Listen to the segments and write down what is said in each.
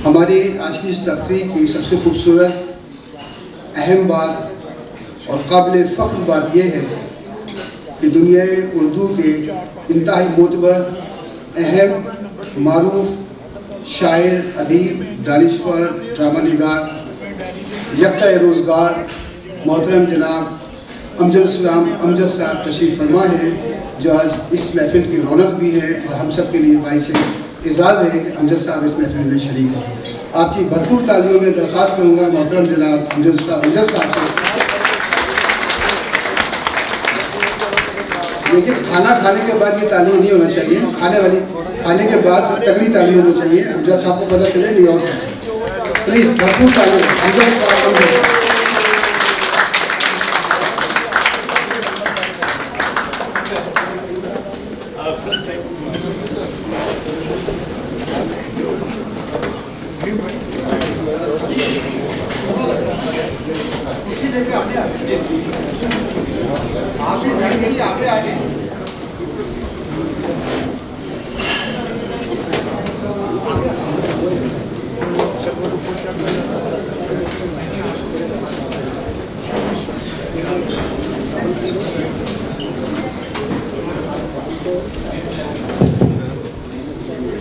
ہماری آج کی اس تقریب کی سب سے خوبصورت اہم بات اور قابل فخر بات یہ ہے کہ دنیا اردو کے انتہائی معتبر اہم معروف شاعر ادیب دانشور ڈرامہ نگار یکتا روزگار محترم جناب امجد صاحب تشریف فرما ہے، جو آج اس محفل کی رونق بھی ہے اور ہم سب کے لیے باعث اعزاز ہے کہ امجد صاحب اس محفل میں شریک ہیں۔ آپ کی بھرپور تالیوں میں درخواست کروں گا محترم جناب امجد صاحب سے، لیکن کھانا کھانے کے بعد یہ تالی نہیں ہونا چاہیے، کھانے کے بعد تگڑی تالی ہونی چاہیے، امجد صاحب کو پتہ چلے نہیں اور پلیز بھرپور تالی امجد صاحب۔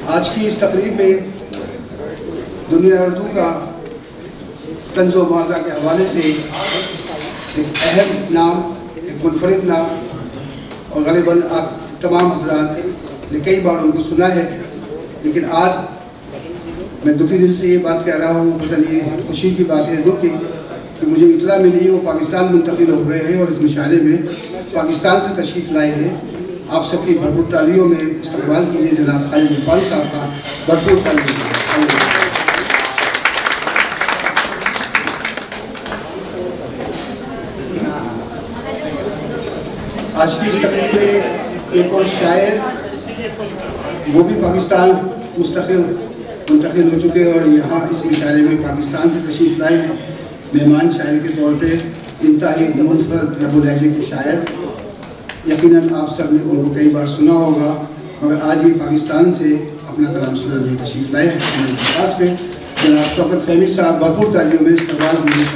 آج کی اس تقریب میں دنیا اردو کا طنز و مزاح کے حوالے سے ایک اہم نام، ایک منفرد نام، اور غالباً آپ تمام حضرات نے کئی بار ان کو سنا ہے، لیکن آج میں دکھی دل سے یہ بات کہہ رہا ہوں، پتہ نہیں خوشی کی بات ہے دکھ کی، کہ مجھے اطلاع ملی وہ پاکستان منتقل ہو گئے ہیں اور اس مشاعرے میں پاکستان سے تشریف لائے ہیں۔ آپ سب کی بھرپور تالیوں میں استقبال کیجیے جناب خالد اقبال صاحب کا، بھرپور تالیوں۔ آج کی اس تقریب میں ایک اور شاعر، وہ بھی پاکستان منتقل ہو چکے اور یہاں اس مشاعرے میں پاکستان سے تشریف لائے ہیں، مہمان شاعر کے طور پہ انتہائی منفرد لب و لہجے کے شاعر۔ یقیناً آپ سب نے ان کو کئی بار سنا ہوگا، مگر آج یہ پاکستان سے اپنا کلام سننے کے تشریف لائے ہیں۔ میرے پاس میں جناب شوکت فہمی صاحب، بھرپور تالیوں میں استقبال دیجیے۔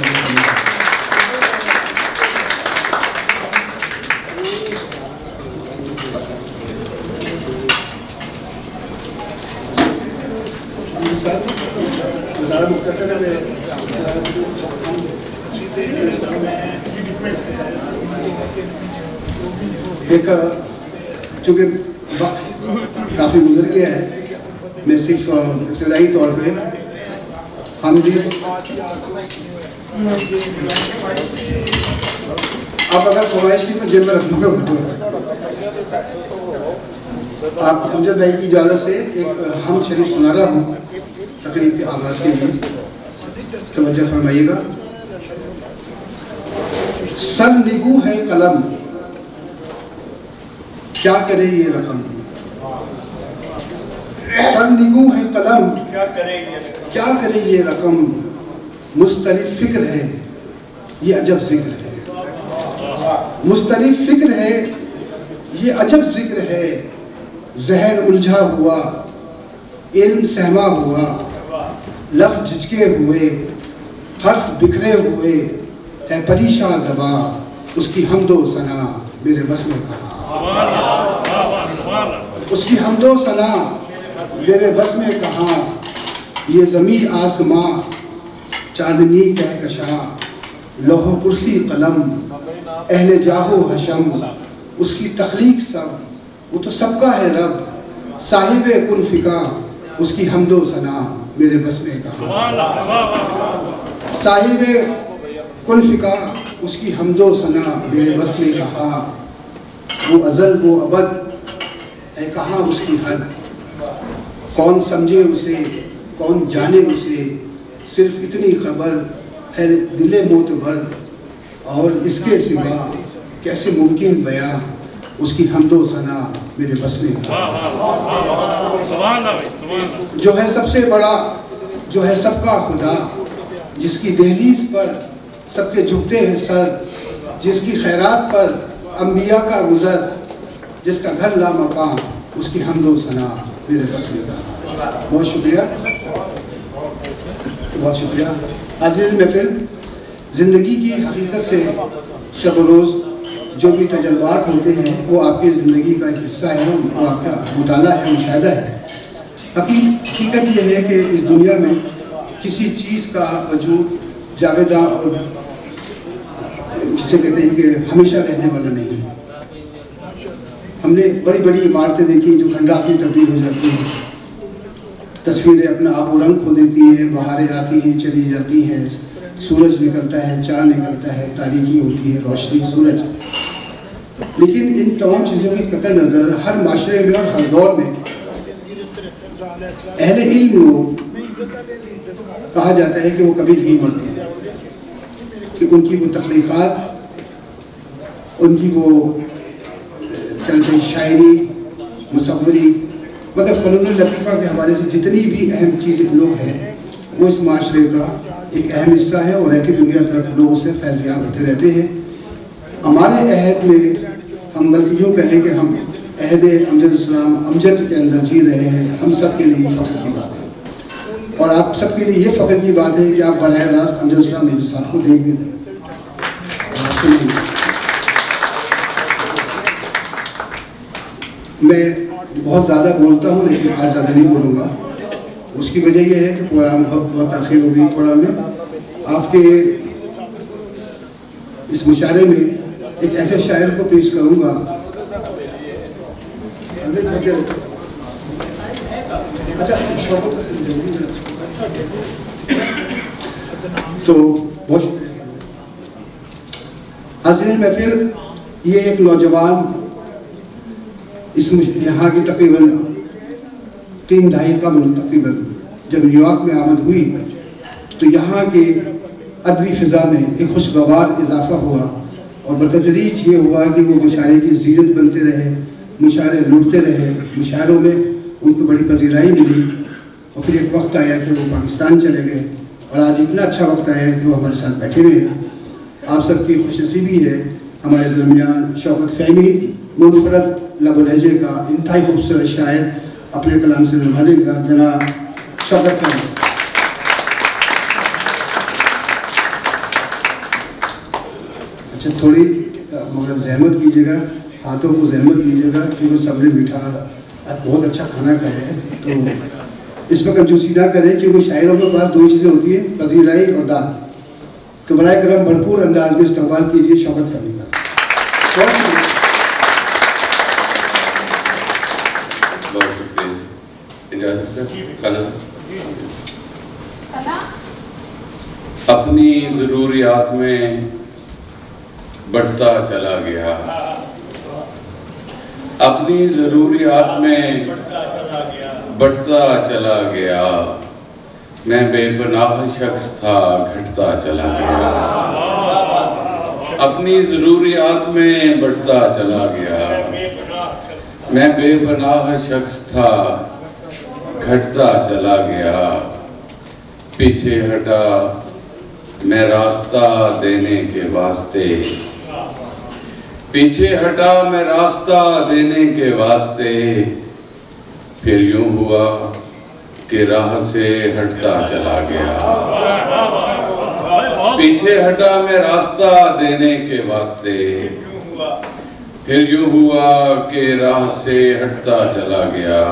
ایک چونکہ وقت کافی گزر گیا ہے، میں صرف ابتدائی طور پہ آپ اگر فرمائش کی تو جیب میں رکھ لوں گا، آپ امجد بھائی کی اجازت سے ایک ہم شریف سنا رہا ہوں تقریب کے آغاز کے لیے، توجہ فرمائیے گا۔ سر نگو ہے قلم، کیا کرے یہ رقم، سر نگو ہے قلم، کیا کرے یہ رقم، مسترب فکر ہے یہ عجب ذکر ہے، مسترب فکر ہے یہ عجب ذکر ہے، ذہن الجھا ہوا علم سہما ہوا، لفظ جھجکے ہوئے حرف بکھرے ہوئے، ہے پریشان زباں اس کی حمد و ثنا میرے بس میں کہاں، اس کی حمد و ثنا میرے بس میں کہاں، یہ زمین آسماں چاندنی کہکشاں، لوح و کرسی قلم اہل جاہ و حشم، اس کی تخلیق سب وہ تو سب کا ہے رب، صاحب کن فکا اس کی حمد و ثنا میرے بس میں کہاں، صاحب کن فکا اس کی حمد و ثنا میرے بس میں کہاں، وہ ازل وہ ابد ہے کہاں اس کی حد، کون سمجھے اسے کون جانے اسے، صرف اتنی خبر ہے دل معتبر، اور اس کے سوا کیسے ممکن بیان اس کی حمد و ثنا میرے بس میں کہاں، جو ہے سب سے بڑا جو ہے سب کا خدا، جس کی دہلیز پر سب کے جھکتے ہیں سر، جس کی خیرات پر انبیاء کا گزر، جس کا گھر لا مقام اس کی حمد و ثنا میرے بس میں تھا۔ بہت شکریہ۔ بہت شکریہ. حاضرین محفل، زندگی کی حقیقت سے شب و روز جو بھی تجربات ہوتے ہیں وہ آپ کی زندگی کا ایک حصہ ہے، وہ آپ کا مطالعہ ہے، مشاہدہ ہے. حقیقت یہ ہے کہ اس دنیا میں کسی چیز کا وجود جاویداں اور جسے کہتے ہیں کہ ہمیشہ رہنے والا نہیں ہے. ہم نے بڑی بڑی عمارتیں دیکھی جو کھنڈرات میں تبدیل ہو جاتی ہیں، تصویریں اپنا آپ و رنگ کھو دیتی ہیں، بہاریں آتی ہیں چلی جاتی ہیں، سورج نکلتا ہے، چاند نکلتا ہے، تاریکی ہوتی ہے، روشنی، سورج. لیکن ان تمام چیزوں کی قطع نظر ہر معاشرے میں اور ہر دور میں اہل علم لوگ کہا جاتا ہے کہ وہ کبھی نہیں مرتے، کہ ان کی وہ تخلیقات، ان کی وہ شاعری، مصوری، مطلب فنون لطیفہ کے حوالے سے جتنی بھی اہم چیزیں لوگ ہیں وہ اس معاشرے کا ایک اہم حصہ ہے اور رہتی دنیا تک لوگ اسے فیضیاب ہوتے رہتے ہیں. ہمارے عہد میں ہم بلکہ یوں کہیں کہ ہم عہد امجد السلام امجد کے اندر جی رہے ہیں. ہم سب کے لیے فخر کی بات ہے اور آپ سب کے لیے یہ فخر کی بات ہے کہ آپ براہ راست امجد السلام امجد صاحب کو دیکھ بھی میں بہت زیادہ بولتا ہوں لیکن آج زیادہ نہیں بولوں گا. اس کی وجہ یہ ہے کہ پروگرام بہت تاخیر ہو گئی. پروگرام میں آپ کے اس مشاعرے میں ایک ایسے شاعر کو پیش کروں گا تو بہت حاضرین محفل، یہ ایک نوجوان اس یہاں کی تقریباً 3 دہائی قبل تقریباً جب نیو یارک میں آمد ہوئی تو یہاں کے ادبی فضا میں ایک خوشگوار اضافہ ہوا اور بتدریج یہ ہوا کہ وہ مشاعرے کی زینت بنتے رہے، مشاعرے لوٹتے رہے، مشاعروں میں ان کو بڑی پذیرائی ملی اور پھر ایک وقت آیا کہ وہ پاکستان چلے گئے اور آج اتنا اچھا وقت آیا کہ وہ ہمارے ساتھ بیٹھے ہوئے ہیں. آپ سب کی خوش نصیبی ہے ہمارے درمیان شوکت فہمی منفرد لب و لہجے کا انتہائی خوبصورت شاعر اپنے کلام سے نوازے گا جناب شوکت فہمی. اچھا تھوڑی مگر زحمت کیجیے گا، ہاتھوں کو زحمت دیجیے گا کیونکہ سب نے میٹھا بہت اچھا کھانا کھایا ہے تو اس وقت کنجوسی نہ کریں کیونکہ شاعروں کے پاس 2 چیزیں ہوتی ہیں، پذیرائی اور داد. تو برائے کرم بھرپور انداز میں استقبال کیجیے شوکت فہمی کا. بہت شکریہ. اجازت سے اپنی ضروریات میں بڑھتا چلا گیا، اپنی ضروریات میں بڑھتا چلا گیا، میں بے پناہ شخص تھا گھٹتا چلا گیا. اپنی ضروریات میں بڑھتا چلا گیا، میں بے پناہ شخص تھا گھٹتا چلا گیا. پیچھے ہٹا میں راستہ دینے کے واسطے، پیچھے ہٹا میں راستہ دینے کے واسطے، پھر یوں ہوا کہ راہ سے ہٹتا چلا گیا. پیچھے ہٹا میں راستہ دینے کے واسطے، پھر یوں ہوا کہ راہ سے ہٹتا چلا گیا.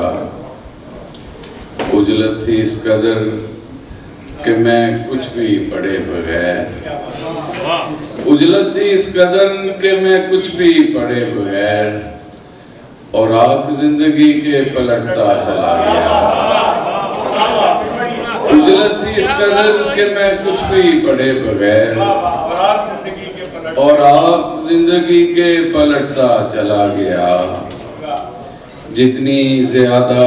اجلت تھی اس قدر کہ میں کچھ بھی پڑھے بغیر، اجلت تھی اس قدر کہ میں کچھ بھی پڑھے بغیر، اور آپ زندگی کے پلٹتا چلا گیا. اجلت تھی اس قدر کہ میں کچھ بھی پڑھے بغیر، اور آپ زندگی کے پلٹتا چلا گیا. جتنی زیادہ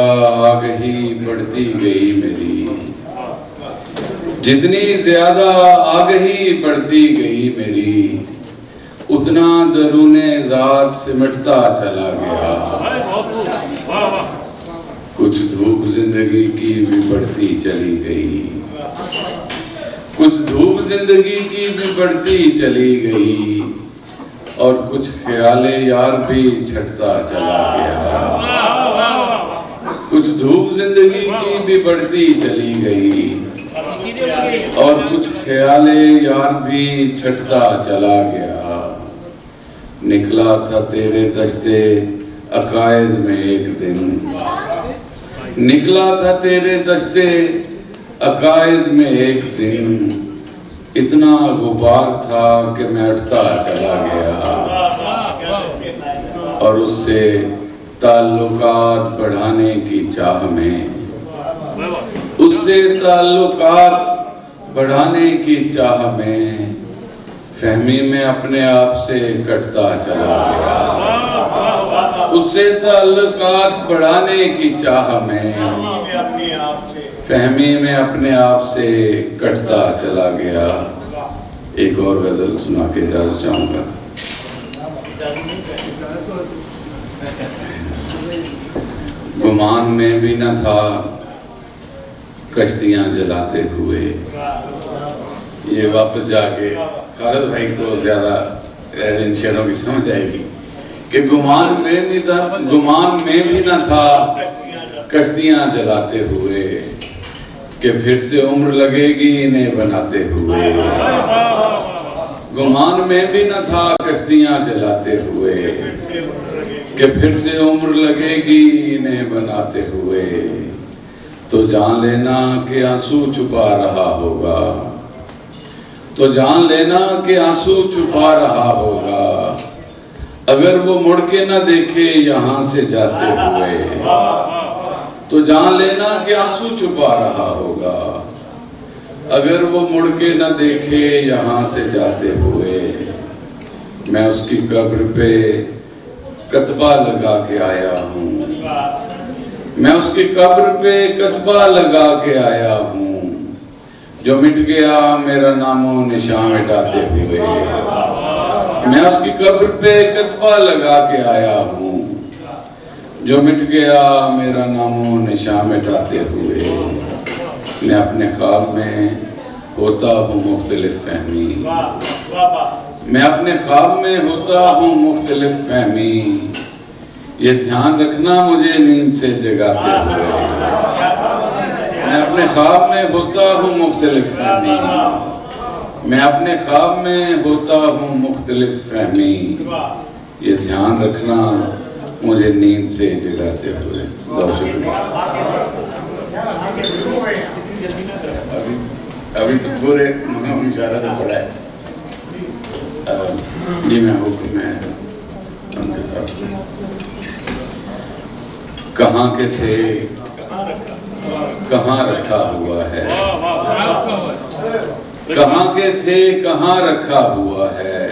آگہی بڑھتی گئی میری، جتنی زیادہ آگہی بڑھتی گئی میری، اتنا درون ذات سمٹتا چلا گیا. کچھ دھوپ زندگی کی بھی بڑھتی چلی گئی، کچھ دھوپ زندگی کی بھی بڑھتی چلی گئی، اور کچھ خیال یار بھی چھٹتا چلا گیا. کچھ دھوپ زندگی کی بھی بڑھتی چلی گئی، اور کچھ خیال یار بھی چھٹتا چلا گیا. نکلا تھا تیرے دشتے عقائد میں ایک دن، نکلا تھا تیرے دشتے عقائد میں ایک دن. اتنا غبار تھا کہ میٹھتا چلا گیا، اور اس سے تعلقات بڑھانے کی چاہ میں، اس سے تعلقات بڑھانے کی چاہ میں، فہمی میں اپنے آپ سے کٹتا چلا گیا. اس سے تعلقات بڑھانے کی چاہ میں، فہمی میں اپنے آپ سے کٹتا چلا گیا. ایک اور غزل سنا کے اجازت چاہوں گا. گمان میں بھی نہ تھا کشتیاں جلاتے ہوئے. یہ واپس جا کے خالد بھائی کو زیادہ ان شعروں کی سمجھ آئے گی کہ گمان میں بھی نہ تھا کشتیاں جلاتے ہوئے، کہ پھر سے عمر لگے گی انہیں بناتے ہوئے. گمان میں بھی نہ تھا کشتیاں جلاتے ہوئے، کہ پھر سے عمر لگے گی انہیں بناتے ہوئے. تو جان لینا کہ آنسو چھپا رہا ہوگا، تو جان لینا کہ آنسو چھپا رہا ہوگا، اگر وہ مڑ کے نہ دیکھے یہاں سے جاتے ہوئے. تو جان لینا کہ آنسو چھپا رہا ہوگا، اگر وہ مڑ کے نہ دیکھے یہاں سے جاتے ہوئے. میں اس کی قبر پہ کتبہ لگا کے آیا ہوں، میں اس کی قبر پہ کتبہ لگا کے آیا ہوں، جو مٹ گیا میرا نام و نشان مٹاتے ہوئے. میں اس کی قبر پہ کتبہ لگا کے آیا ہوں، جو مٹ گیا میرا نام و نشان مٹاتے ہوئے. میں اپنے خواب میں ہوتا ہوں مختلف فہمی، میں اپنے خواب میں ہوتا ہوں مختلف فہمی. یہ دھیان رکھنا مجھے نیند سے جگاتے ہوئے. میں اپنے خواب میں ہوتا ہوں مختلف فہمی، میں اپنے خواب میں ہوتا ہوں مختلف فہمی. یہ دھیان رکھنا مجھے نیند سے جگاتے ہوئے. بہت شکریہ. ابھی تو پورے مشاہدہ تو پڑا ہے. جی میں حکم ہے کہاں کے تھے کہاں رکھا ہوا ہے، کہاں کے تھے کہاں رکھا ہوا ہے،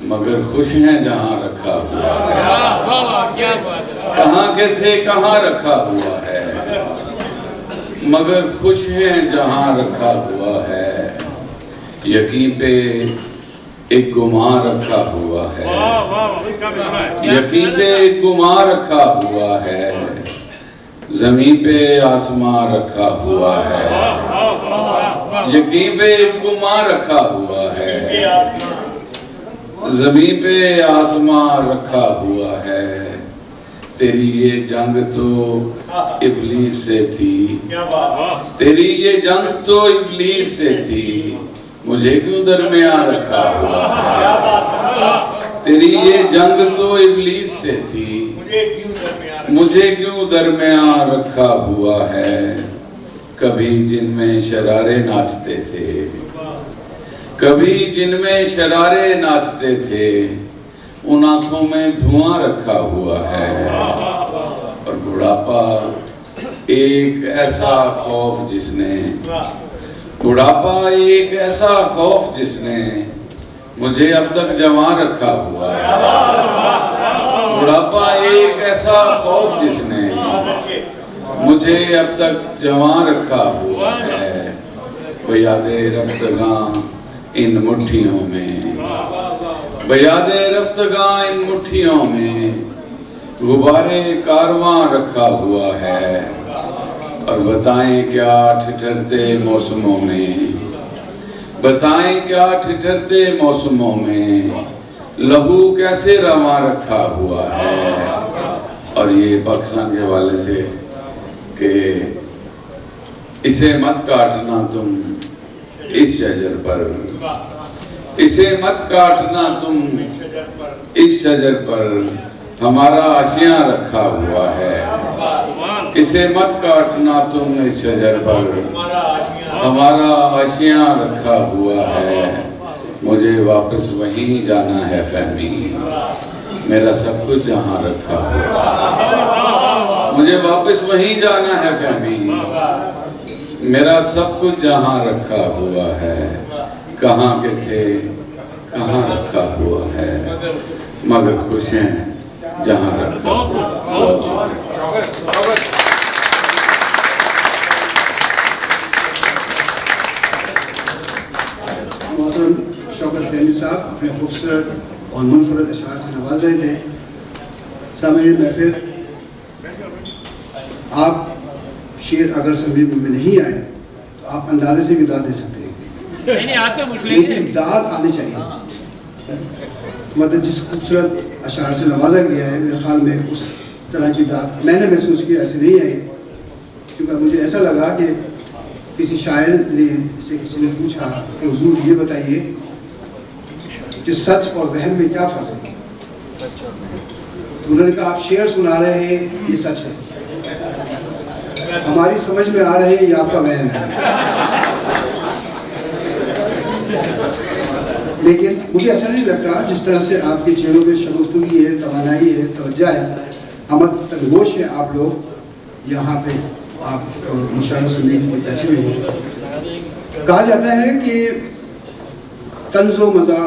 مگر خوش ہیں جہاں رکھا ہوا ہے. کہاں کے تھے کہاں رکھا ہوا ہے، مگر خوش ہیں جہاں رکھا ہوا ہے. یقین پہ ایک گمان رکھا ہوا ہے، یقین پہ ایک گمان رکھا ہوا ہے، زمین پہ آسمان رکھا ہوا ہے. یقین پہ ایک گمان رکھا ہوا ہے، زمین پہ آسمان رکھا ہوا ہے. تیری یہ جنگ تو ابلیس سے تھی، تیری یہ جنگ تو ابلیس سے تھی، مجھے کیوں درمیان رکھا ہوا ہے. تیری یہ جنگ تو ابلیس سے تھی، مجھے کیوں درمیان رکھا ہوا ہے. کبھی جن میں شرارے ناچتے تھے، کبھی جن میں شرارے ناچتے تھے، ان آنکھوں میں دھواں رکھا ہوا ہے. اور بڑھاپا ایک ایسا خوف جس نے، بڑھاپا ایک ایسا خوف جس نے مجھے اب تک جوان رکھا ہوا ہے. بڑھاپا ایک ایسا خوف جس نے مجھے اب تک جوان رکھا ہوا ہے. بیاد رفتگاں ان مٹھیوں میں، بیاد رفتگاں ان مٹھیوں میں، غبارے کارواں رکھا ہوا ہے. اور بتائیں کیا ٹھٹھرتے موسموں میں، بتائیں کیا ٹھٹھرتے موسموں میں، لہو کیسے رواں رکھا ہوا ہے. اور یہ پاکستان کے حوالے سے کہ اسے مت کاٹنا تم اس شجر پر، اسے مت کاٹنا تم اس شجر پر، ہمارا آشیاں رکھا ہوا ہے، اسے مت کاٹنا تم اس شجر پر، ہمارا آشیاں رکھا ہوا ہے، مجھے واپس وہیں جانا ہے فہمی، میرا سب کچھ جہاں رکھا ہوا، مجھے واپس وہیں جانا ہے فہمی، میرا سب کچھ جہاں رکھا ہوا ہے، کہاں کے تھے کہاں رکھا ہوا ہے، مگر خوش ہیں جہاں رکھا ہوا ہے۔ محترم شوکت فہمی صاحب اپنے خوبصورت اور منفرد اشعار سے نواز رہے تھے۔ سامعین محفل، آپ شعر اگر سمجھ میں نہیں آئے تو آپ اندازے سے بھی داد دے سکتے ہیں، لیکن داد آنی چاہیے۔ مطلب جس خوبصورت اشعار سے نوازا گیا ہے، میرے خیال میں اس طرح کی داد میں نے محسوس کی ایسے نہیں آئی، کیونکہ مجھے ایسا لگا کہ کسی شاعر نے سے کسی نے پوچھا کہ حضور یہ بتائیے کہ سچ اور وہم میں کیا فرق ہے؟ تو انہوں نے کہا آپ شعر سنا رہے ہیں یہ سچ ہے، ہماری سمجھ میں آ رہے ہیں یہ آپ کا وہم ہے۔ لیکن مجھے ایسا نہیں لگتا جس طرح سے آپ کے چہروں پہ شگفتگی ہے، توانائی ہے، توجہ ہے، ہم تنگوش ہیں آپ لوگ یہاں پہ، آپ انشاءاللہ سننے کے لیے بیٹھے ہوئے ہیں۔ کہا جاتا ہے کہ طنز و مزاح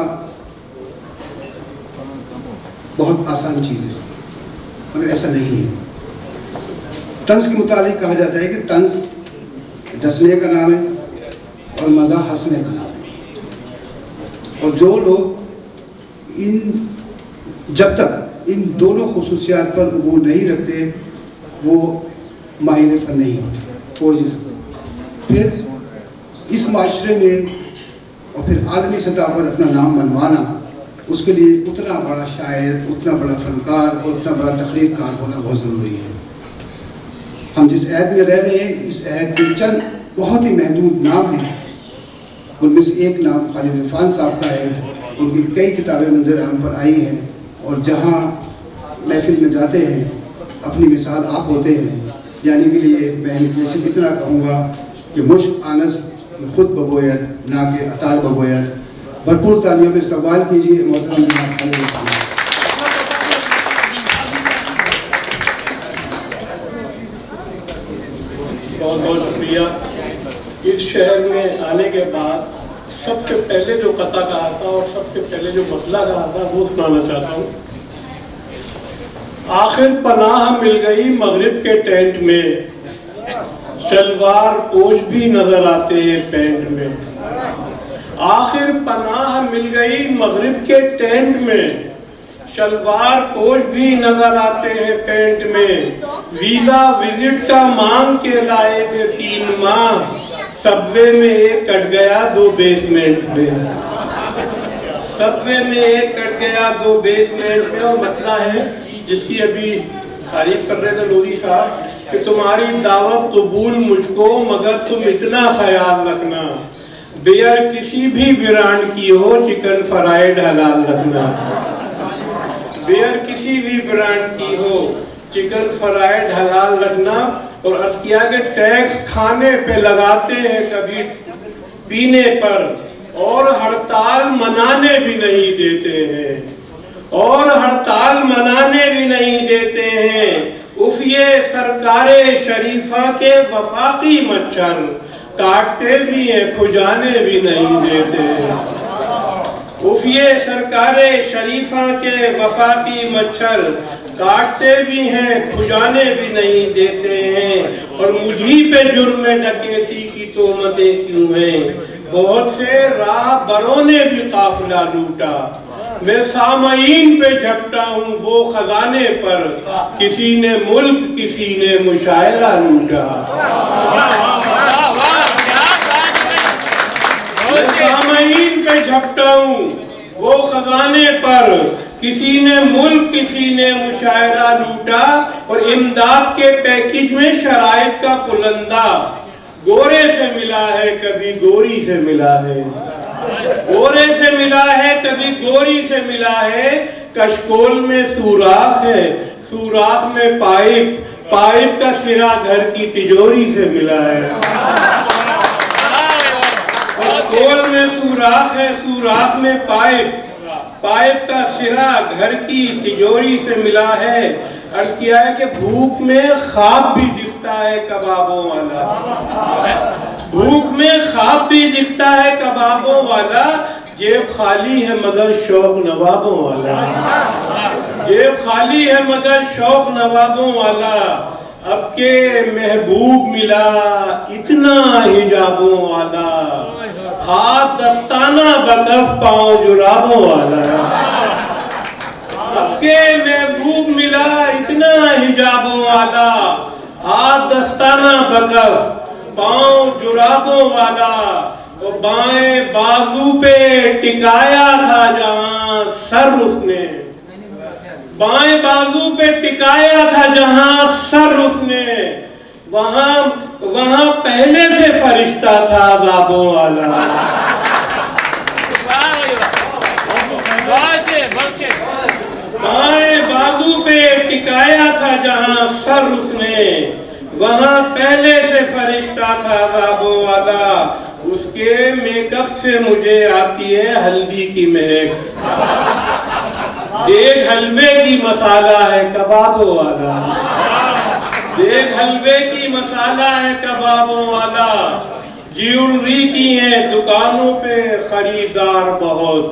بہت آسان چیز ہے، مگر ایسا نہیں ہے۔ طنز کے متعلق کہا جاتا ہے کہ طنز ڈسنے کا نام ہے اور مزاح ہنسنے کا نام ہے، اور جو لوگ جب تک ان دونوں خصوصیات پر عبور نہیں رکھتے وہ ماہر فن نہیں ہوتے، ہو نہیں سکتے۔ پھر اس معاشرے میں اور پھر عالمی سطح پر اپنا نام منوانا، اس کے لیے اتنا بڑا شاعر، اتنا بڑا فنکار اور اتنا بڑا تخلیق کار ہونا بہت ضروری ہے۔ ہم جس عہد میں رہ رہے ہیں، اس عہد میں چند بہت ہی محدود نام ہیں، ان میں سے ایک نام خالد عرفان صاحب کا ہے، ان کی کئی کتابیں منظر عام پر آئی ہیں، اور جہاں محفل میں جاتے ہیں اپنی مثال آپ ہوتے ہیں، یعنی کے لیے میں صرف اتنا کہوں گا کہ مشک آنس خود ببوید نہ کہ عطار ببوید۔ بھرپور تالیوں پہ استقبال کیجیے محترم جناب خالد عرفان۔ بہت بہت شکریہ۔ اس شہر میں آنے کے بعد سب سے پہلے جو قطع کہا تھا اور سب سے پہلے جو مسئلہ کہا تھا وہ سنانا چاہتا ہوں۔ آخر پناہ مل گئی مغرب کے ٹینٹ میں، شلوار پوش بھی نظر آتے ہیں پینٹ میں۔ آخر پناہ مل گئی مغرب کے ٹینٹ میں، شلوار پوش بھی نظر آتے ہیں پینٹ میں۔ ویزا وزٹ کا مانگ کے لائے تھے 3 ماہ، سب وے میں ایک کٹ گیا 2 بیسمنٹ میں، سب وے میں ایک کٹ گیا 2 بیسمنٹ میں۔ اور مسئلہ ہے جس کی ابھی تعریف کر رہے تھے لودھی صاحب کہ تمہاری دعوت قبول مجھ کو، مگر تم اتنا خیال رکھنا بیئر کسی بھی برانڈ کی ہو چکن فرائیڈ حلال رکھنا، بیئر کسی بھی برانڈ کی ہو چکن فرائیڈ حلال رکھنا۔ اور عرض کیا کہ ٹیکس کھانے پہ لگاتے ہیں کبھی پینے پر، اور ہڑتال منانے بھی نہیں دیتے ہیں، اور ہڑتال منانے بھی نہیں دیتے ہیں۔ اف یہ سرکار شریفہ کے وفاقی مچھر، کاٹتے بھی ہیں کھجانے بھی نہیں دیتے ہیں۔ اف یہ سرکار شریفہ کے وفاقی مچھر، کاٹتے بھی ہیں کھجانے بھی نہیں دیتے ہیں۔ اور مجھی پہ جرم ڈکیتی کی تہمتیں کیوں ہیں، بہت سے راہ بروں نے بھی قافلہ لوٹا، میں سامعین پہ جھپٹا ہوں وہ خزانے پر، کسی نے ملک کسی نے مشاعرہ لوٹا۔ میں سامعین پہ جھپٹا ہوں وہ خزانے پر، کسی نے ملک کسی نے مشاعرہ لوٹا۔ اور امداد کے پیکج میں شرائط کا بلندہ، گورے سے ملا ہے کبھی گوری سے ملا ہے، گورے سے ملا ہے کبھی گوری سے ملا ہے، کشکول میں سوراخ ہے، سوراخ میں پائپ، پائپ کا سرا گھر کی تجوری سے ملا ہے، کشکول میں سوراخ ہے، سوراخ میں پائپ، پائپ کا سرا گھر کی تجوری سے ملا ہے۔ عرض کیا ہے کہ بھوک میں خواب بھی دکھتا ہے کبابوں والا، بھوک میں خواب بھی دکھتا ہے کبابوں والا، جیب خالی ہے مگر شوق نوابوں والا، جیب خالی ہے مگر شوق نوابوں والا، اب کے محبوب ملا اتنا حجابوں والا، ہاتھ دستانہ بکف پاؤں جرابوں والا، اب کے محبوب ملا اتنا حجابوں والا، ہاتھ دستانہ بکف پاؤں جرابوں والا، وہ بائیں بازو پہ ٹکایا تھا جہاں سر اس نے، بائیں بازو پہ ٹکایا تھا جہاں سر اس نے، وہاں پہلے سے فرشتہ تھا عذابوں والا، بائیں بازو پہ ٹکایا تھا جہاں سر اس نے، وہاں پہلے سے فرشتہ تھا عذابوں والا، اس کے میک اپ سے مجھے آتی ہے ہلدی کی مہک، ایک حلوے کی مسالہ ہے کبابوں والا، ایک حلوے کی مسالہ ہے کبابوں والا، جیولری کی ہیں دکانوں پہ خریدار بہت،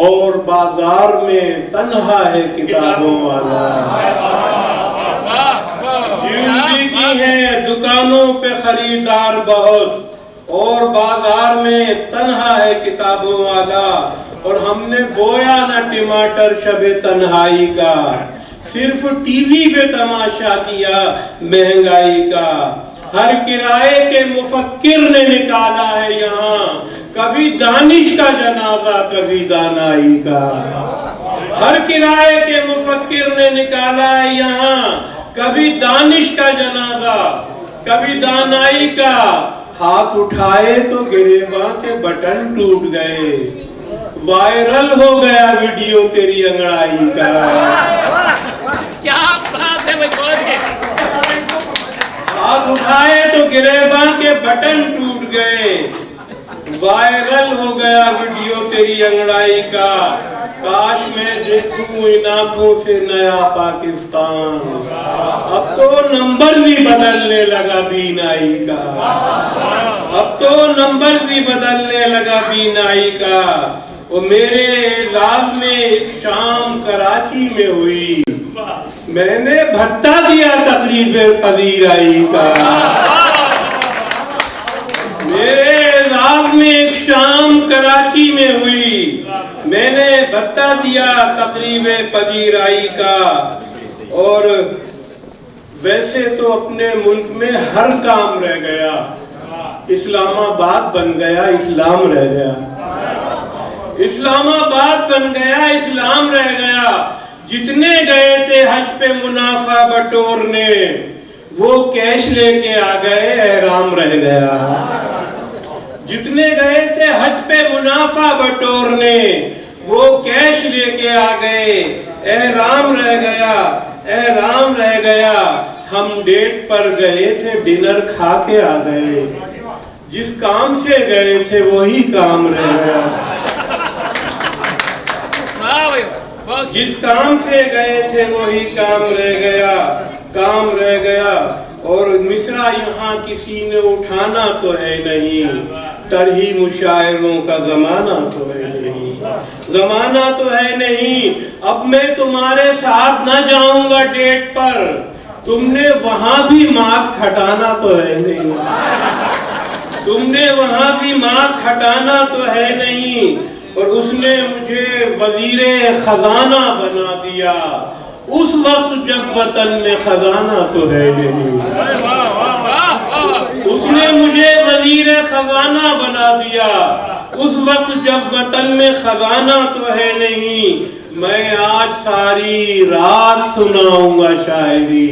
اور بازار میں تنہا ہے کتابوں والا، جیولری کی ہیں دکانوں پہ خریدار بہت، اور بازار میں تنہا ہے کتابوں والا، اور ہم نے بویا نہ ٹماٹر شب تنہائی کا، صرف ٹی وی پہ تماشا کیا مہنگائی کا، ہر کرائے کے مفکر نے نکالا ہے یہاں، کبھی دانش کا جنازہ کبھی دانائی کا، ہر کرائے کے مفکر نے نکالا ہے یہاں، کبھی دانش کا جنازہ کبھی دانائی کا، ہاتھ اٹھائے تو گریباں کے بٹن ٹوٹ گئے، وائرل ہو گیا ویڈیو تیری انگڑائی کا، کیا بات ہے بھائی، ہاتھ اٹھائے تو گریباں کے بٹن ٹوٹ گئے، وائرل ہو گیا ویڈیو تیری انگڑائی کا، کاش میں دیکھوں ان آنکھوں سے نیا پاکستان، اب تو نمبر بھی بدلنے لگا بینائی کا، اب تو نمبر بھی بدلنے لگا بینائی کا، وہ میرے اعزاز میں ایک شام کراچی میں ہوئی، میں نے بھتا دیا تقریب پذیرائی کا، میرے اعزاز میں ایک شام کراچی میں ہوئی، میں نے بھتا دیا تقریب پذیرائی کا، اور ویسے تو اپنے ملک میں ہر کام رہ گیا، اسلام آباد بن گیا اسلام رہ گیا، اسلام آباد بن گیا اسلام رہ گیا، جتنے گئے تھے حج پہ منافع بٹورنے وہ کیش لے کے آ گئے احرام رہ گیا، جتنے گئے تھے حج پہ منافع بٹورنے وہ کیش لے کے آ گئے احرام رہ گیا، احرام رہ گیا، ہم ڈیٹ پر گئے تھے ڈنر کھا کے آ گئے، جس کام سے گئے تھے وہی کام رہ گیا، جس کام سے گئے تھے وہی کام رہ گیا، کام رہ گیا، اور مصرع یہاں کسی نے اٹھانا تو ہے نہیں، ترہی مشاعروں کا زمانہ تو ہے نہیں، زمانہ تو ہے نہیں، اب میں تمہارے ساتھ نہ جاؤں گا ڈیٹ پر، تم نے وہاں بھی ماسک ہٹانا تو ہے نہیں، تم نے وہاں بھی ماسک ہٹانا تو ہے نہیں، اور اس نے مجھے وزیر خزانہ بنا دیا، اس وقت جب وطن میں خزانہ تو ہے نہیں، اس نے مجھے وزیر خزانہ بنا دیا، اس وقت جب وطن میں خزانہ تو ہے نہیں، میں آج ساری رات سناؤں گا شاعری،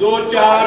2-4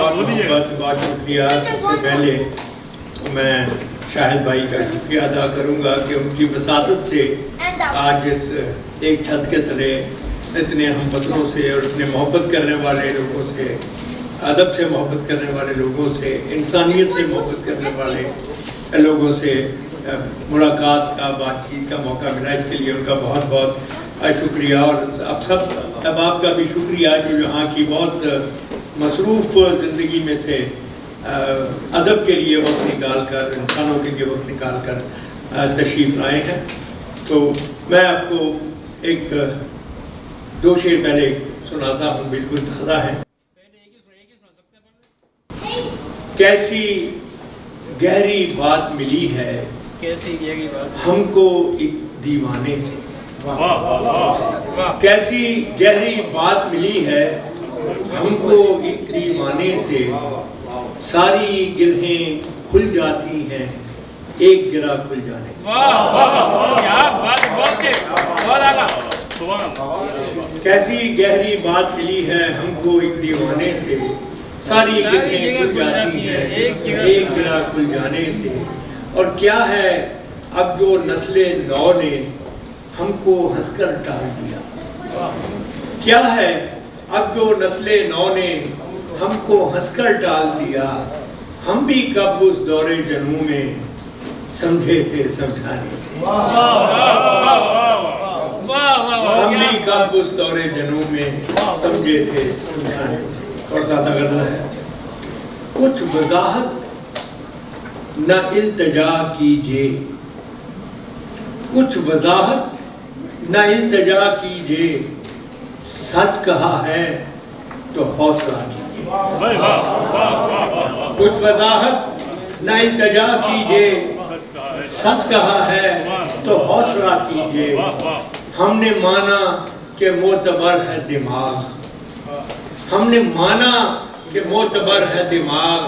بہت شکریہ. سب سے پہلے میں شاہد بھائی کا شکریہ ادا کروں گا کہ ان کی وساطت سے آج اس ایک چھت کے تلے اتنے ہم وطنوں سے اور اتنے محبت کرنے والے لوگوں سے، ادب سے محبت کرنے والے لوگوں سے، انسانیت سے محبت کرنے والے لوگوں سے ملاقات کا، بات چیت کا موقع ملا. اس کے لیے ان کا بہت بہت شکریہ. اور اب سب احباب کا بھی شکریہ جو یہاں کی بہت مصروف زندگی میں سے ادب کے لیے وقت نکال کر، انسانوں کے لیے وقت نکال کر تشریف لائے ہیں. تو میں آپ کو ایک دو شعر پہلے سناتا ہوں، بالکل تازہ ہے. کیسی گہری بات ملی ہے ہم کو ایک دیوانے سے، کیسی گہری بات ملی ہے ہم کو ایک دیوانے سے، ساری گرہیں کھل جاتی ہیں ایک گرہ کھل جانے سے. کیسی گہری بات ملی ہے ہم کو ایک دیوانے سے، ساری گرہیں کھل جاتی ہیں ایک گرہ کھل جانے سے. اور کیا ہے اب جو نسل نو نے ہم کو ہنس کر ٹال دیا، کیا ہے اب جو نسل نو نے ہم کو ہنس کر ٹال دیا، ہم بھی کب اس دور جنوں میں سمجھے تھے سمجھانے سے، ہم بھی کب اس دور جنوں میں سمجھے تھے سمجھانے سے. اور زیادہ کرنا ہے. کچھ وضاحت نہ التجا کیجئے، کچھ وضاحت نہ التجا کیجئے، سچ کہا ہے تو حوصلہ کیجئے. کچھ وضاحت نہ التجا کیجئے، سچ کہا ہے تو حوصلہ کیجئے. ہم نے مانا کہ معتبر ہے دماغ، ہم نے مانا کہ معتبر ہے دماغ،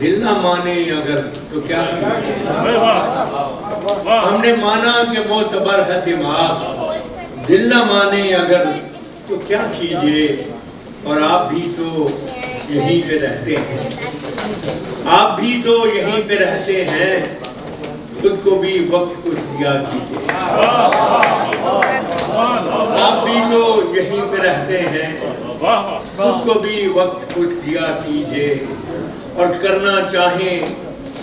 دل نہ مانے اگر تو کیا کیجئے. ہم نے مانا کہ معتبر ہے دماغ، دل نہ مانے اگر تو کیا کیجئے. اور آپ بھی تو یہیں پہ رہتے ہیں، آپ بھی تو یہیں پہ رہتے ہیں، خود کو بھی وقت کچھ دیا کیجئے. آپ بھی تو یہیں پہ رہتے ہیں، خود کو بھی وقت کچھ دیا کیجئے. اور کرنا چاہیں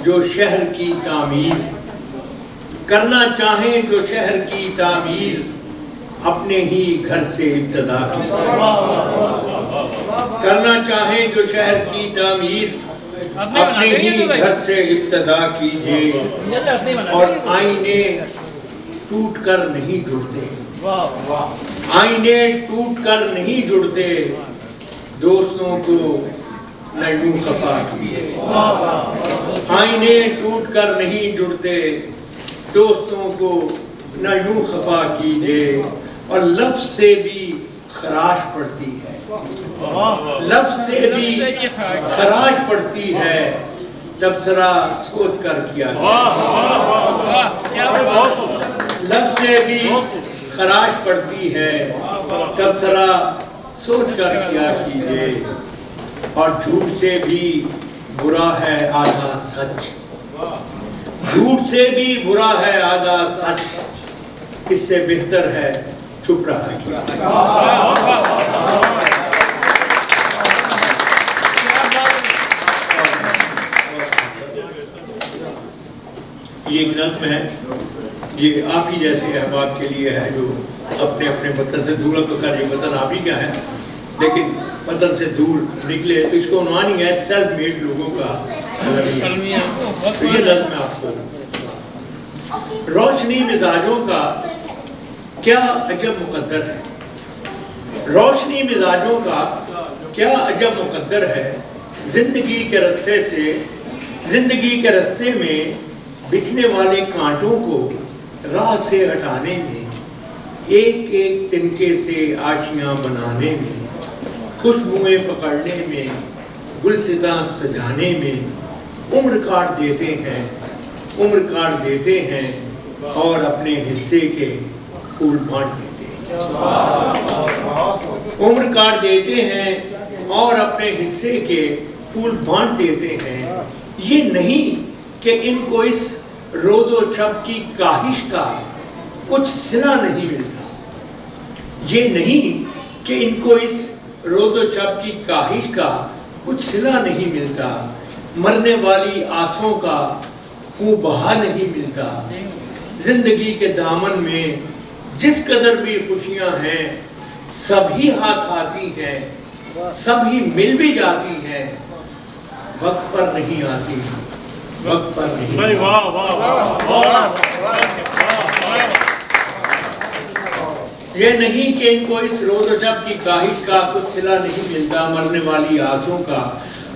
جو شہر کی تعمیر، کرنا چاہیں جو شہر کی تعمیر، اپنے ہی گھر سے ابتدا کیجئے. کرنا چاہیں جو شہر کی تعمیر، اپنے ہی گھر سے ابتدا کیجئے. اور آئینے ٹوٹ کر نہیں جڑتے، آئینے ٹوٹ کر نہیں جڑتے، دوستوں کو نہ یوں خفا کیجئے. آئینے ٹوٹ کر نہیں جڑتے، دوستوں کو نہ یوں خفا کیجئے. اور لفظ سے بھی خراش پڑتی ہے، لفظ سے بھی خراش پڑتی ہے، تبصرہ سوچ کر کیا. لفظ سے بھی خراش پڑتی ہے، تبصرہ سوچ کر کیا کیجئے. اور جھوٹ سے بھی برا ہے آدھا سچ، جھوٹ سے بھی برا ہے آدھا سچ، اس سے بہتر ہے چپ رہا کیجئے. یہ ایک نظم ہے، یہ آپ ہی جیسے احباب کے لیے ہے جو اپنے اپنے وطن سے دور، تو خیر یہ وطن آپ ہی کا ہے لیکن وطن سے دور نکلے، تو اس کو عنوان ہی ہے سیلف میڈ لوگوں کا المیہ. تو یہ نظم میں آپ کو، روشنی مزاجوں کا کیا عجب مقدر ہے، روشنی مزاجوں کا کیا عجب مقدر ہے، زندگی کے رستے سے، زندگی کے رستے میں بچھنے والے کانٹوں کو راہ سے ہٹانے میں، ایک ایک تنکے سے آشیاں بنانے میں، خوشبوئیں پکڑنے میں، گلستاں سجانے میں، عمر کاٹ دیتے ہیں، عمر کاٹ دیتے ہیں، اور اپنے حصے کے پھول بانٹ دیتے ہیں. عمر کاٹ دیتے ہیں اور اپنے حصے کے پھول بانٹ دیتے ہیں، یہ نہیں کہ ان کو اس روز و شب کی کاہش کا کچھ صلہ نہیں ملتا، یہ نہیں کہ ان کو اس روز و شب کی کاہش کا کچھ صلہ نہیں ملتا، مرنے والی آسوں کا خون بہا نہیں ملتا، زندگی کے دامن میں جس قدر بھی خوشیاں ہیں سب ہی ہاتھ آتی ہیں، سب ہی مل بھی جاتی ہیں، وقت پر نہیں آتی، وقت پر نہیں یہ نہیں کہ ان کو اس روز و شب کی کاہش کا کچھ صلہ نہیں ملتا، مرنے والی آسوں کا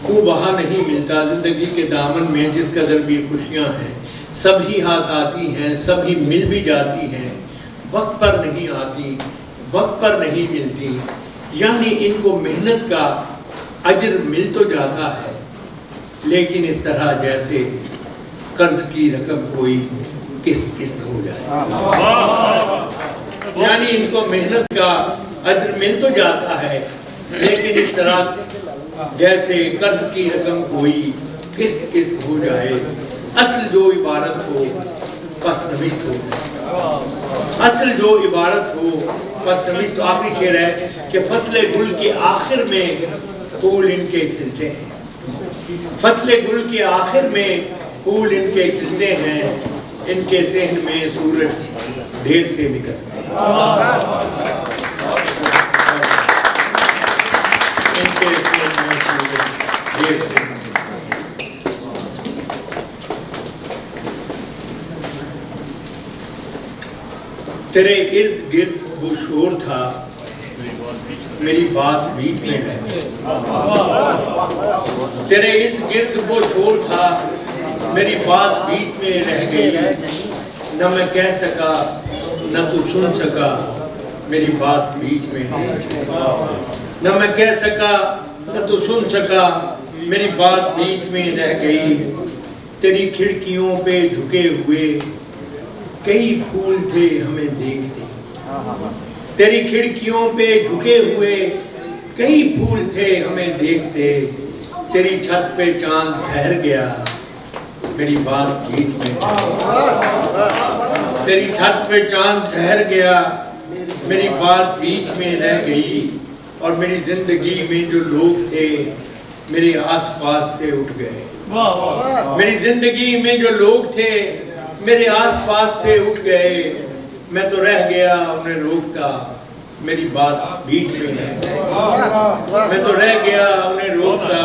خون بہا نہیں ملتا، زندگی کے دامن میں جس قدر بھی خوشیاں ہیں سب ہی ہاتھ آتی ہیں، سب ہی مل بھی جاتی ہیں، وقت پر نہیں آتی، وقت پر نہیں ملتی، یعنی ان کو محنت کا اجر مل تو جاتا ہے لیکن اس طرح جیسے قرض کی رقم کوئی قسط ہو جائے، یعنی ان کو محنت کا اجر مل تو جاتا ہے لیکن اس طرح جیسے قرض کی رقم کوئی قسط ہو جائے، اصل جو عبارت ہو پس نوشت ہو، اصل جو عبارت ہو پس نوشت۔ آخری شعر ہے کہ فصل گل کے آخر میں پھول ان کے کھلتے ہیں، فصل گل کے آخر میں پھول ان کے کھلتے ہیں، ان کے صحن میں سورج دیر سے نکلتے ہیں، ان کے صحن میں سورج دیر سے نکلتے ہیں۔ تیرے ارد گرد وہ شور تھا میری بات بیچ میں رہ گئی، تیرے ارد گرد وہ شور تھا میری بات بیچ میں رہ گئی، نہ میں کہہ سکا نہ تو سن سکا میری بات بیچ میں رہ گئی، نہ میں کہہ سکا نہ تو سن سکا میری بات بیچ میں رہ گئی، تیری کھڑکیوں پہ جھکے ہوئے کئی پھول تھے ہمیں دیکھتے، تیری کھڑکیوں پہ جھکے ہوئے کئی پھول تھے ہمیں دیکھتے، تیری چھت پہ چاند ٹھہر گیا میری بات بیچ میں، تیری چھت پہ چاند ٹھہر گیا میری بات بیچ میں رہ گئی، اور میری زندگی میں جو لوگ تھے میرے آس پاس سے اٹھ گئے، میری زندگی میں جو لوگ تھے میرے آس پاس سے اٹھ گئے، میں تو رہ گیا انہیں روکتا میری بات بیچ میں رہ گئی، میں تو رہ گیا انہیں روکتا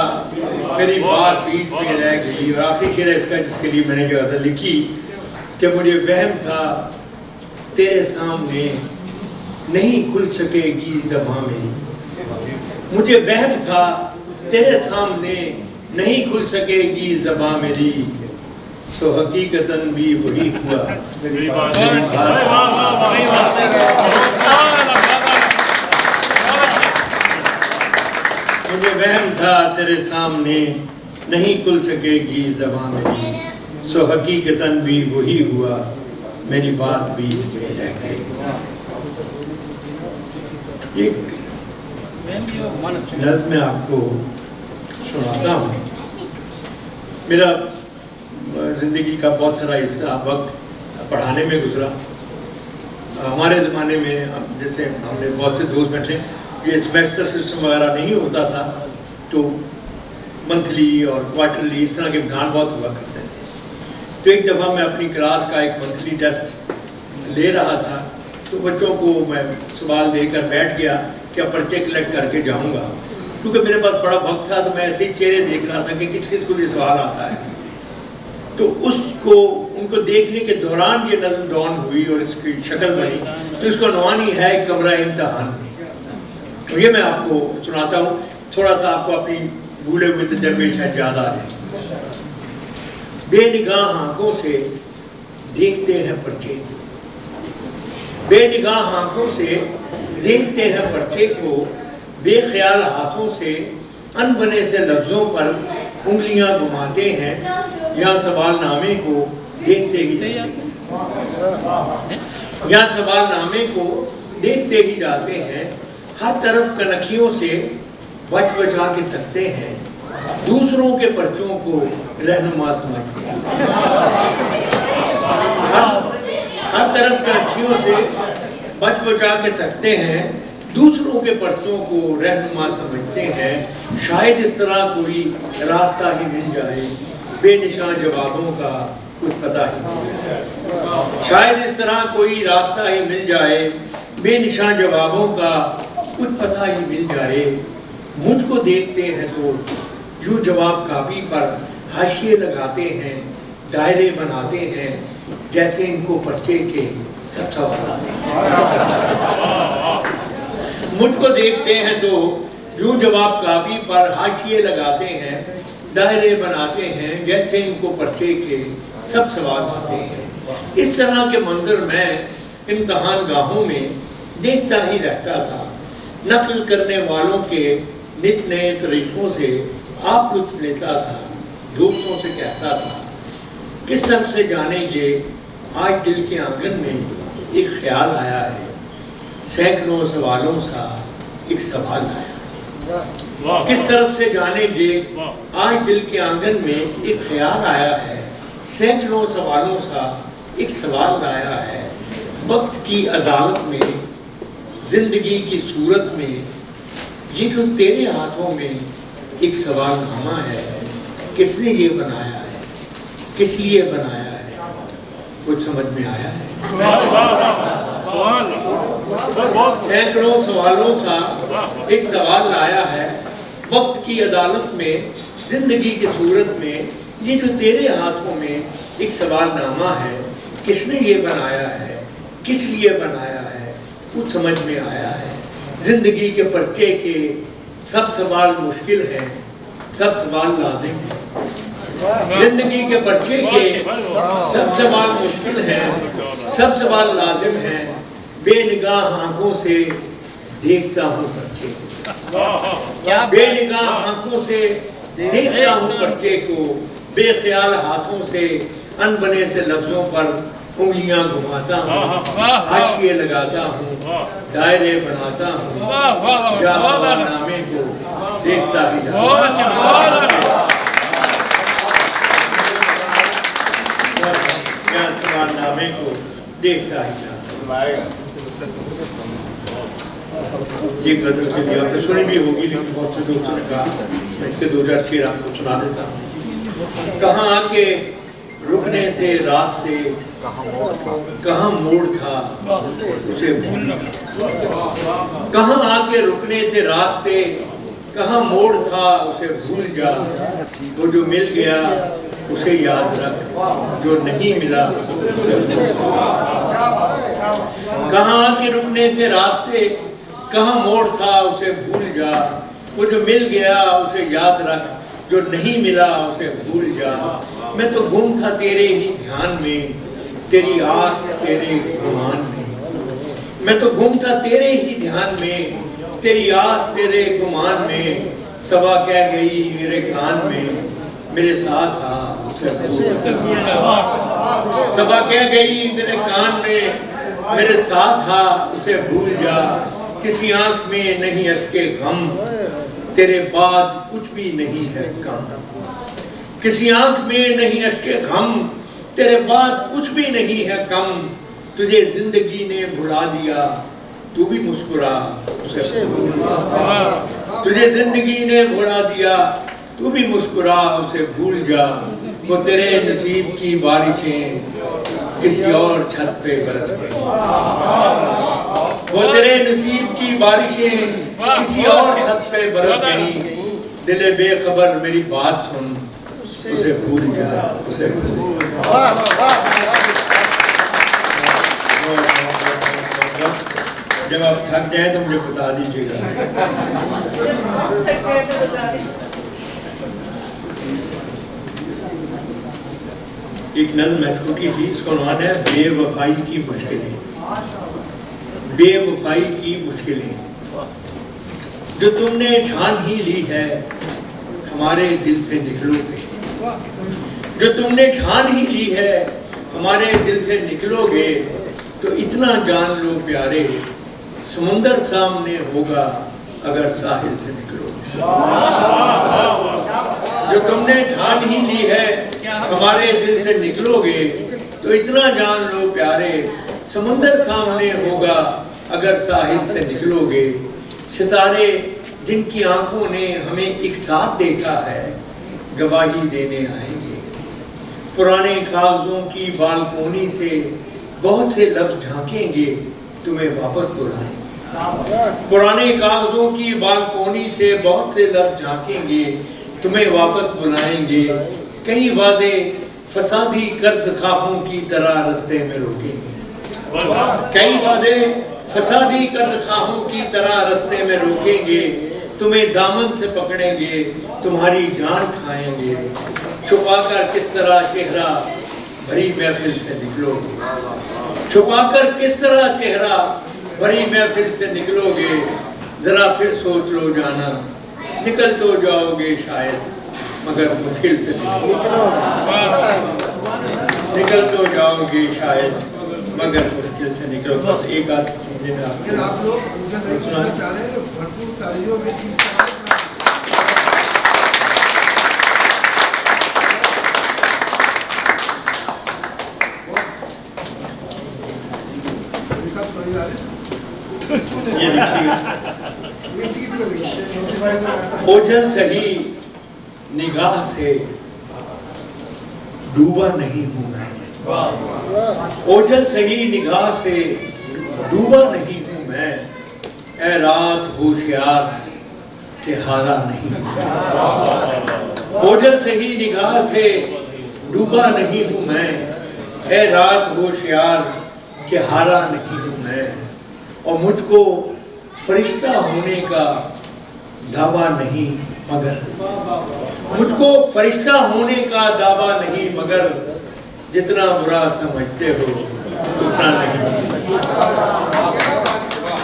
میری بات بیچ میں رہ گئی۔ اور آخری شعر ہے اس کا جس کے لیے میں نے جو غزل لکھی کہ مجھے وہم تھا تیرے سامنے نہیں کھل سکے گی زباں میری، مجھے وہم تھا تیرے سامنے نہیں کھل سکے گی زباں میری، تو حقیقتاً بھی وہی ہوا میری بات مجھے وہم تھا تیرے سامنے نہیں کھل سکے گی زبان میری، سو حقیقتاً بھی وہی ہوا میری بات بھی رہ گئی۔ ایک نظم میں آپ کو سناتا ہوں، میرا زندگی کا بہت سارا حصہ وقت پڑھانے میں گزرا۔ ہمارے زمانے میں جیسے ہم نے بہت سے دوست بیٹھے، یہ سیمیسٹر سسٹم وغیرہ نہیں ہوتا تھا تو منتھلی اور کوارٹرلی اس طرح کے امتحان بہت ہوا کرتے تھے۔ تو ایک دفعہ میں اپنی کلاس کا ایک منتھلی ٹیسٹ لے رہا تھا تو بچوں کو میں سوال دے کر بیٹھ گیا کہ اب پرچے کلیکٹ کر کے جاؤں گا، کیونکہ میرے پاس بڑا وقت تھا تو میں ایسے ہی چہرے دیکھ رہا تھا کہ کس کس کو یہ سوال آتا ہے۔ تو ان کو دیکھنے کے دوران یہ نظم ڈان ہوئی اور اس کی شکل بنی، تو اس کو عنوانی ہے کمرہ امتحان۔ تو یہ میں آپ کو سناتا ہوں، تھوڑا سا آپ کو اپنی بھولے ہوئے تجربے شاید یاد آ جائے۔ بے نگاہ آنکھوں سے دیکھتے ہیں پرچے، بے نگاہ آنکھوں سے دیکھتے ہیں پرچے کو، بے خیال ہاتھوں سے ان بنے سے لفظوں پر انگلیاں گھماتے ہیں، یا سوال نامے کو دیکھتے ہی جاتے ہیں، یا سوال نامے کو دیکھتے ہی جاتے ہیں، ہر طرف کنکھیوں سے بچ بچا کے تکتے ہیں، دوسروں کے پرچوں کو رہنما سمجھتے ہیں، ہر طرف کے اچھیوں سے بچ بچا کے تکتے ہیں، دوسروں کے پرچوں کو رہنما سمجھتے ہیں، شاید اس طرح کوئی راستہ ہی مل جائے، بے نشان جوابوں کا کچھ پتہ ہی مل جائے، شاید اس طرح کوئی راستہ ہی مل جائے، بے نشان جوابوں کا کچھ پتہ ہی مل جائے، مجھ کو دیکھتے ہیں تو یوں جواب کاپی پر حاشیے لگاتے ہیں، دائرے بناتے ہیں، جیسے ان کو پرچے کے سب سوال آتے ہیں۔ مجھ کو دیکھتے ہیں تو یوں جواب کاپی پر حاشیے لگاتے ہیں، دائرے بناتے ہیں، جیسے ان کو پرچے کے سب سوال آتے ہیں۔ اس طرح کے منظر میں امتحان گاہوں میں دیکھتا ہی رہتا تھا، نقل کرنے والوں کے نت نئے طریقوں سے آپ لطف لیتا تھا، دوستوں سے کہتا تھا، کس طرف سے جانے یہ آج دل کے آنگن میں ایک خیال آیا ہے، سینکڑوں سوالوں سا ایک سوال آیا، کس طرف سے جانے یہ آج دل کے آنگن میں ایک خیال آیا ہے، سینکڑوں سوالوں سا ایک سوال آیا ہے، وقت کی عدالت میں، زندگی کی صورت میں، یہ جو تیرے ہاتھوں میں ایک سوال نامہ ہے، کس نے یہ بنایا ہے، کس لیے بنایا ہے، کچھ سمجھ میں آیا ہے؟ سینکڑوں سوالوں سا ایک سوال آیا ہے، وقت کی عدالت میں، زندگی کی صورت میں، یہ جو تیرے ہاتھوں میں ایک سوال نامہ ہے، کس نے یہ بنایا ہے، کس لیے بنایا ہے، کچھ سمجھ میں آیا ہے۔ زندگی کے پرچے کے سب سوال مشکل ہیں، سب سوال لازم ہیں، زندگی کے پرچے کے سب سوال مشکل ہیں، سب سوال لازم ہیں، بے نگاہ آنکھوں سے دیکھتا ہوں پرچے کو، بے نگاہ آنکھوں سے دیکھتا ہوں پرچے کو، بے خیال ہاتھوں سے ان بنے سے لفظوں پر انگلیاں گھماتا ہوں، حاشیے لگاتا ہوں، دائرے بناتا ہوں، یا سوال نامے کو دیکھتا ہی جاتا ہوں، یا سوال نامے کو دیکھتا ہی جاتا ہوں۔ یہ غزل کے لیے آپ نے سنی بھی ہوگی، لیکن بہت سے دوستوں نے کہا میں اس کے 2 شعر آپ کو سنا دیتا ہوں۔ کہاں آ کے رکنے تھے راستے، کہاں موڑ تھا اسے بھول جا، کہاں آ کے رکنے تھے راستے، کہاں موڑ تھا اسے بھول جا، وہ جو مل گیا اسے یاد رکھ، جو نہیں ملا اسے بھول جا۔ کہاں آ کے رکنے تھے راستے، کہاں موڑ تھا اسے بھول جا، وہ جو مل گیا اسے یاد رکھ، جو نہیں ملا اسے بھول جا۔ میں تو گم تھا تیرے ہی دھیان میں، تیری آس تیرے گمان میں، میں تو گم تھا تیرے ہی دھیان میں، تیری آس تیرے گمان میں، صبا کہہ گئی میرے کان میں، میرے ساتھ آ اسے بھول جا، صبا کہہ گئی میرے کان میں، میرے ساتھ آ اسے بھول جا، کسی آنکھ میں نہیں اشکے غم، تیرے بعد کچھ بھی نہیں ہے کم، کسی آنکھ میں نہیں اشکے غم، تیرے بعد کچھ بھی نہیں ہے کم، تجھے زندگی نے بھلا دیا تو بھی مسکرا اسے بھول جا، تجھے زندگی نے بھلا دیا تو بھی مسکرا اسے بھول جا، وہ تیرے نصیب کی بارشیں کسی اور چھت پہ برس گئی، وہ تیرے نصیب کی بارشیں کسی اور چھت پہ برس گئی، دل بے خبر میری بات سن اسے بھول جا، اسے بھول جا۔ جب آپ تھک جائیں تو مجھے بتا دیجیے گا۔ ایک نظم ہے چھوٹی سی، اس کا عنوان ہے بے وفائی کی مشکلیں، بے وفائی کی مشکلیں، جو تم نے ٹھان ہی لی ہے ہمارے دل سے نکلو گے، جو تم نے ٹھان ہی لی ہے ہمارے دل سے نکلو گے، تو اتنا جان لو پیارے، سمندر سامنے ہوگا اگر ساحل سے نکلو گے۔ جو تم نے ٹھان ہی لی ہے ہمارے دل سے نکلو گے تو اتنا جان لو پیارے سمندر سامنے ہوگا اگر ساحل سے نکلو گے۔ ستارے جن کی آنکھوں نے ہمیں ایک ساتھ دیکھا ہے گواہی دینے آئیں گے۔ پرانے کاغذوں کی بالکونی سے بہت سے لفظ ڈھانکیں گے تمہیں واپس بلائیں گے۔ پرانے کاغذوں کی بالکونی سے بہت سے لفظ ڈھانکیں گے تمہیں واپس بلائیں گے۔ کئی وعدے فسادی قرض خواہوں کی طرح رستے میں روکیں گے۔ کئی وعدے فسادی قرض خواہوں کی طرح رستے میں روکیں گے، تمہیں دامن سے پکڑیں گے، تمہاری جان کھائیں گے۔ چھپا کر کس طرح چہرہ بھری محفل سے نکلو گے، چھپا کر کس طرح چہرہ بھری محفل سے نکلو گے۔ ذرا پھر سوچ لو جانا، نکل تو جاؤ گے شاید مگر مشکل سے نکل تو جاؤ گے شاید مگر مشکل سے نکلو۔ بس ایک آدھ چیزیں میں آپ لوگ چاہ رہے ہیں کہ بھرپور تاریخوں میں اوجھل سہی نگاہ سے ڈوبا نہیں ہوں میں، اوجھل سہی نگاہ سے ڈوبا نہیں ہوں میں، اے رات ہوشیار کہ ہارا نہیں ہوں۔ اوجھل سہی نگاہ سے ڈوبا نہیں ہوں میں، اے رات ہوشیار کہ ہارا نہیں ہوں میں، اور مجھ کو فرشتہ ہونے کا دعویٰ نہیں مگر مجھ کو فرشتہ ہونے کا دعویٰ نہیں مگر جتنا برا سمجھتے ہو اتنا نہیں۔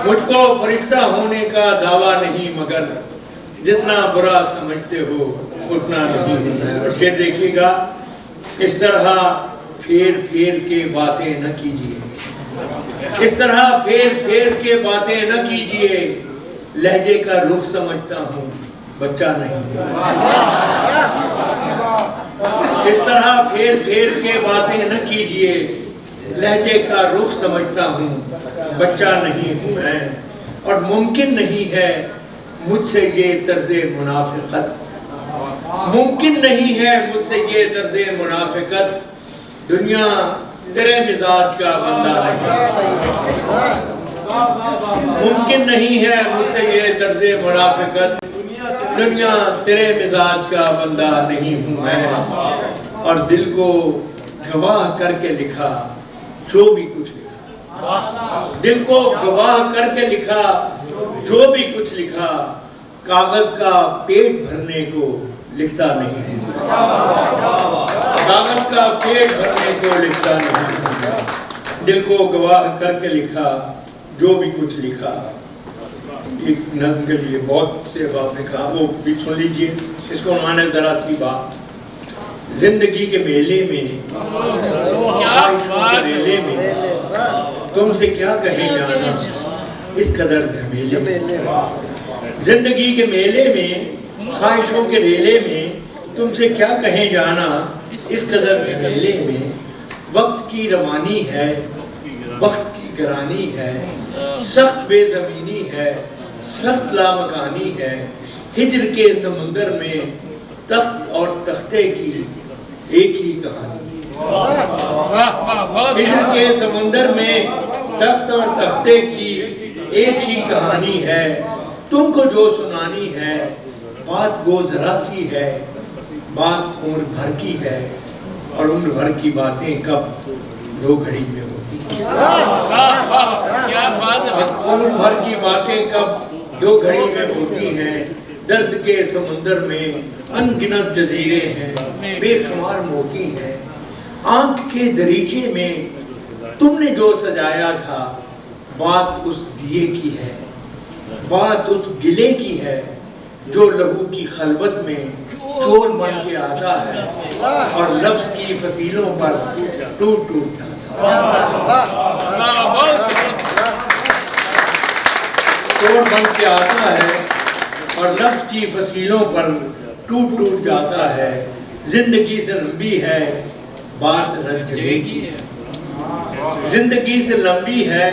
مجھ کو فرشتہ ہونے کا دعویٰ نہیں مگر جتنا برا سمجھتے ہو اتنا نہیں۔ اور پھر دیکھیے گا، اس طرح پھیر پھیر کے باتیں نہ کیجیے، اس طرح پھیر پھیر کے باتیں نہ کیجیے، لہجے کا رخ سمجھتا ہوں بچہ نہیں۔ اس طرح پھیر پھیر کے باتیں نہ کیجیے، لہجے کا رخ سمجھتا ہوں بچہ نہیں ہوں میں، اور ممکن نہیں ہے مجھ سے یہ طرز منافقت، ممکن نہیں ہے مجھ سے یہ طرز منافقت، دنیا تیرے مزاج کا بندہ نہیں۔ ممکن نہیں ہے مجھ سے یہ طرز منافقت، دنیا تیرے مزاج کا بندہ نہیں ہوں میں، اور دل کو گواہ کر کے لکھا جو بھی کچھ لکھا، دل کو گواہ کر کے لکھا جو بھی کچھ لکھا، کاغذ کا پیٹ بھرنے کو لکھتا نہیں، کاغذ کا پیٹ بھرنے کو لکھتا نہیں، دل کو گواہ کر کے لکھا جو بھی کچھ لکھا۔ ایک نظم کے لیے بہت سے بات نے کہا، وہ بھی سن لیجیے، اس کو عنوان ہے ذرا سی بات۔ زندگی کے میلے میں، خواہشوں کے میلے میں تم سے کیا کہیں جانا اس قدر جھمیلے میں، زندگی کے میلے میں، خواہشوں کے ریلے میں تم سے کیا کہیں جانا اس قدر جھمیلے میں، وقت کی روانی ہے، وقت کی گرانی ہے، سخت بے زمینی ہے، سخت لامکانی ہے، ہجر کے سمندر میں تخت اور تختے کی ایک ہی کہانی، ہجر کے سمندر میں تخت اور تختے کی ایک ہی کہانی ہے، تم کو جو سنانی ہے بات وہ ذرا سی ہے، بات عمر بھر کی ہے، اور عمر بھر کی باتیں کب دو گھڑی میں ہوتی ہیں، عمر بھر کی باتیں کب دو گھڑی میں ہوتی ہیں، درد کے سمندر میں ان گنت جزیرے ہیں، بے شمار موتی ہیں، آنکھ کے دریچے میں تم نے جو سجایا تھا، بات اس دیے کی ہے، بات اس گلے کی ہے، جو لہو کی خلوت میں چور بن کے آتا ہے، اور لفظ کی فصیلوں پر ٹوٹ ٹوٹ جاتا ہے۔ توڑ بن کے آتا ہے اور لفظ کی فصیلوں پر ٹوٹ ٹوٹ جاتا ہے. زندگی سے لمبی ہے بات رت جگے گی ہے. زندگی سے لمبی ہے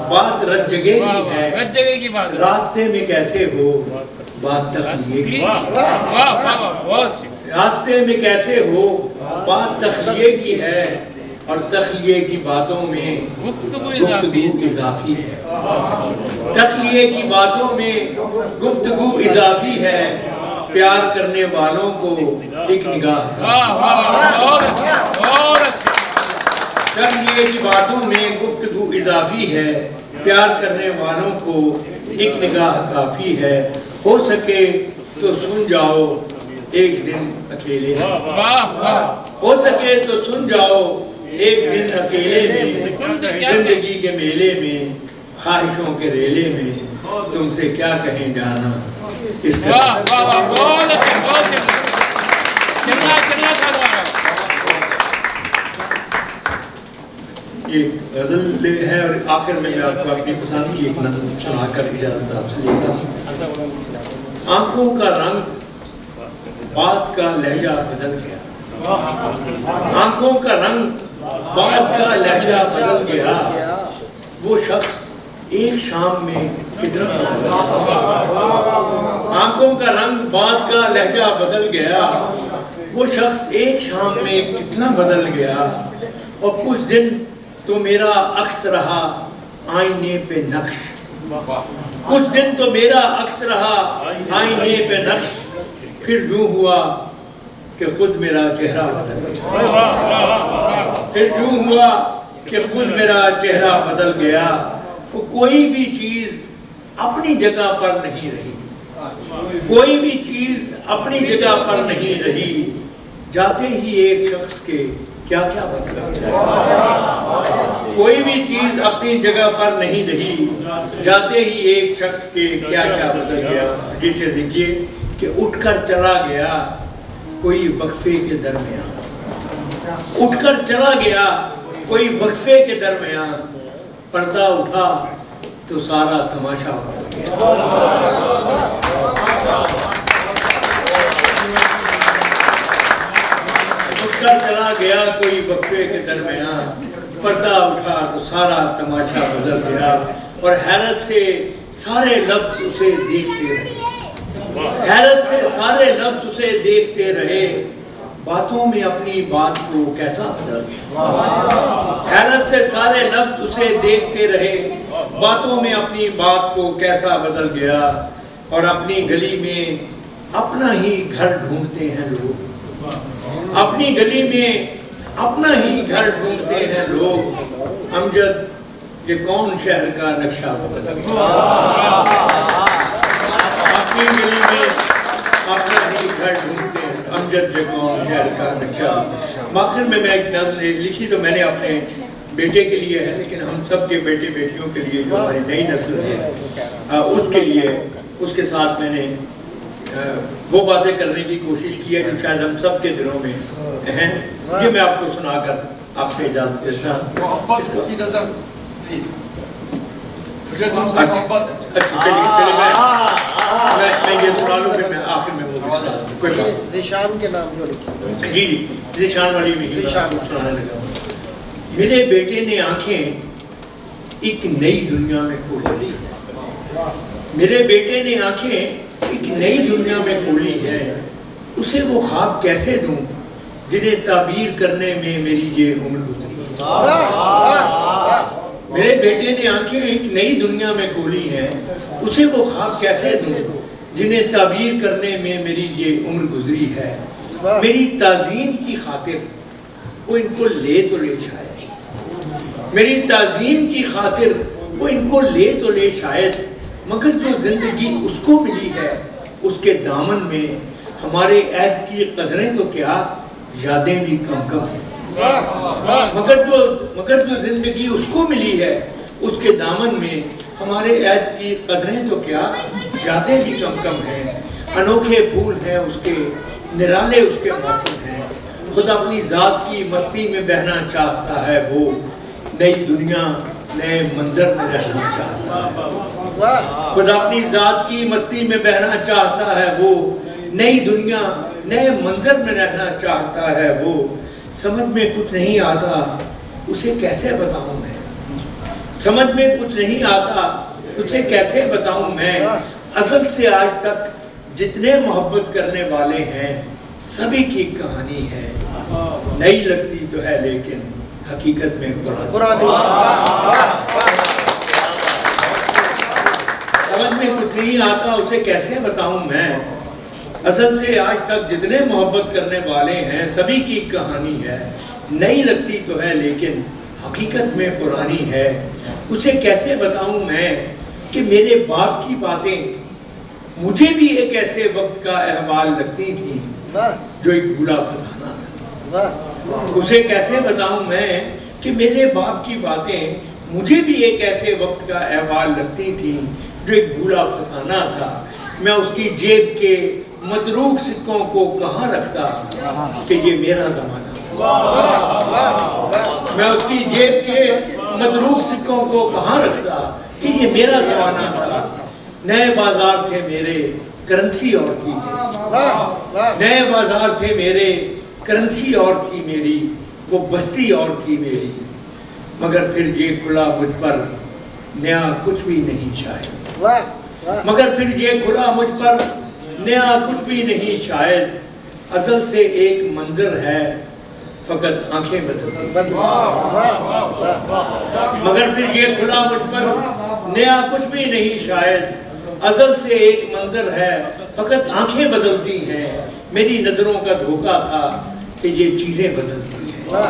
بات رت جگے گی ہے. رت جگہ کی بات. راستے میں کیسے ہو بات تخلیے کی. راستے میں کیسے ہو بات تخلیے کی ہے اور تخلیے کی باتوں میں گفتگو اضافی ہے. تخلیے کی باتوں میں گفتگو اضافی ہے. پیار کرنے والوں کو ایک نگاہ. تخلیے کی باتوں میں گفتگو اضافی ہے. پیار کرنے والوں کو ایک نگاہ کافی ہے. ہو سکے تو سن جاؤ ایک دن اکیلے. ہو سکے تو سن جاؤ ایک دن اکیلے میں. زندگی کے میلے میں خواہشوں کے ریلے میں تم سے کیا کہیں جانا. یہ غزل ہے اور آخر میں آپ کو اپنی پسند کی ایک نظم سنا کر اجازت آپ سے لیتا ہوں. آنکھوں کا رنگ بات کا لہجہ بدل گیا. آنکھوں کا رنگ بات کا لہجہ بدل گیا. وہ شخص ایک شام میں کتنا بدل گیا. آنکھوں کا رنگ بات کا لہجہ بدل گیا. وہ شخص ایک شام میں کتنا بدل گیا. اور کچھ دن تو میرا عکس رہا آئینے پہ نقش. کچھ دن تو میرا عکس رہا آئینے پہ نقش. پھر یوں ہوا کہ خود میرا چہرہ بدل گیا. پھر یوں ہوا کہ خود میرا چہرہ بدل گیا. وہ کوئی بھی چیز اپنی جگہ پر نہیں رہی. کوئی بھی چیز اپنی جگہ پر نہیں رہی. جاتے ہی ایک شخص کے کیا کیا بدل گیا. کوئی بھی چیز اپنی جگہ پر نہیں رہی. جاتے ہی ایک شخص کے کیا کیا بدل گیا. جیسے دیکھیے کہ اٹھ کر چلا گیا کوئی وقفے کے درمیان. اٹھ کر چلا گیا کوئی وقفے کے درمیان. پردہ اٹھا تو سارا تماشا بدل گیا. اٹھ کر چلا گیا کوئی وقفے کے درمیان. پردہ اٹھا تو سارا تماشا بدل گیا. اور حیرت سے سارے لفظ اسے دیکھتے رہے. حیرت سے سارے لفظ اسے دیکھتے رہے. باتوں میں اپنی بات کو کیسا بدل گیا. حیرت سے سارے لفظ اسے دیکھتے رہے. باتوں میں اپنی بات کو کیسا بدل گیا. اور اپنی گلی میں اپنا ہی گھر ڈھونڈتے ہیں لوگ. اپنی گلی میں اپنا ہی گھر ڈھونڈتے ہیں لوگ. امجد یہ کون شہر کا نقشہ بدل گیا. اپنی گلی میں اپنا ہی گھر ڈھونڈتے ہیں. امجد یہ کون شہر کا نقشہ. آخر میں ایک نظم لکھی تو میں نے اپنے بیٹے کے لیے ہے لیکن ہم سب کے بیٹے بیٹیوں کے لیے جو ہماری نئی نسل ہے اس کے لیے اس کے ساتھ میں نے وہ باتیں کرنے کی کوشش کی ہے جو شاید ہم سب کے دلوں میں ہیں. یہ میں آپ کو سنا کر آپ سے اجازت دیتا ہوں. اچھا چلیے میں یہ سنا لوں پھر میں آخر میں وہ ذیشان کے نام جو لکھی. جی جی ذیشان والی بھی سنانے لگا. میرے بیٹے نے آنکھیں ایک نئی دنیا میں کھولی. میرے بیٹے نے آنکھیں ایک نئی دنیا میں کھولی ہے. اسے وہ خواب کیسے دوں جنہیں تعبیر کرنے میں میری یہ عمر گزری. میرے بیٹے نے آنکھیں ایک نئی دنیا میں کھولی ہے. اسے وہ خواب کیسے دوں جنہیں تعبیر کرنے میں میری یہ عمر گزری ہے. میری تعظیم کی خاطر وہ ان کو لے تو لے شاید. میری تعظیم کی خاطر وہ ان کو لے تو لے شاید. مگر جو زندگی اس کو ملی ہے اس کے دامن میں ہمارے عہد کی قدریں تو کیا یادیں بھی کم کم ہیں. مگر جو زندگی اس کو ملی ہے اس کے دامن میں ہمارے عہد کی قدریں تو کیا یادیں بھی کم کم ہیں. انوکھے پھول ہیں اس کے نرالے اس کے موسم ہیں. خود اپنی ذات کی مستی میں بہنا چاہتا ہے وہ. نئی دنیا نئے منظر میں رہنا چاہتا ہے، خود اپنی ذات کی مستی میں بہنا چاہتا ہے وہ، نئی دنیا نئے منظر میں رہنا چاہتا ہے وہ، سمجھ میں کچھ نہیں آتا اسے کیسے بتاؤں میں، سمجھ میں کچھ نہیں آتا اسے کیسے بتاؤں میں، اصل سے آج تک جتنے محبت کرنے والے ہیں سبھی کی کہانی ہے، نئی لگتی تو ہے لیکن حقیقت میں پرانی، سمجھ میں کچھ نہیں آتا اسے کیسے بتاؤں میں، اصل سے آج تک جتنے محبت کرنے والے ہیں سبھی کی کہانی ہے، نئی لگتی تو ہے لیکن حقیقت میں پرانی ہے، اسے کیسے بتاؤں میں کہ میرے باپ کی باتیں مجھے بھی ایک ایسے وقت کا احوال لگتی تھی جو ایک بھولا فسانہ تھا، اسے کیسے بتاؤں میں کہ میرے باپ کی باتیں مجھے بھی ایک ایسے وقت کا احوال لگتی تھی جو ایک بھولا فسانہ تھا، میں اس کی جیب کے متروک سکوں کو کہاں رکھتا کہ یہ میرا زمانہ تھا، میں اس کی جیب کے متروک سکوں کو کہاں رکھتا کہ یہ میرا زمانہ تھا، نئے بازار تھے میرے کرنسی اور تھی میری، نئے بازار تھے میرے کرنسی اور تھی میری، وہ بستی اور تھی میری، مگر پھر یہ کھلا مجھ پر نیا کچھ بھی نہیں شاید، مگر پھر یہ کھلا مجھ پر نیا کچھ بھی نہیں شاید، اصل سے ایک منظر ہے فقط آنکھیں بدلتی، مگر پھر یہ کھلا مجھ پر نیا کچھ بھی نہیں شاید، اصل سے ایک منظر ہے فقط آنکھیں بدلتی ہیں، میری نظروں کا دھوکہ تھا کہ یہ چیزیں بدلتی ہیں،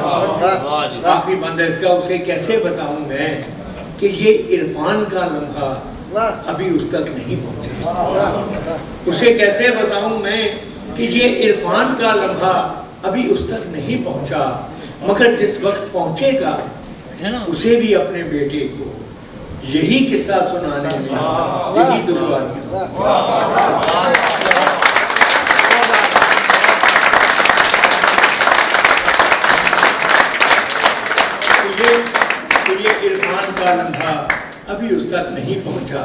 کافی بند ہے اس کا، اسے کیسے بتاؤں میں کہ یہ عرفان کا لمحہ ابھی اس تک نہیں پہنچا، اسے کیسے بتاؤں میں کہ یہ عرفان کا لمحہ ابھی اس تک نہیں پہنچا، مگر جس وقت پہنچے گا اسے بھی اپنے بیٹے کو یہی قصہ سنانے میں یہی دشواری، تو یہ عرفان کا لمحہ ابھی اس تک نہیں پہنچا،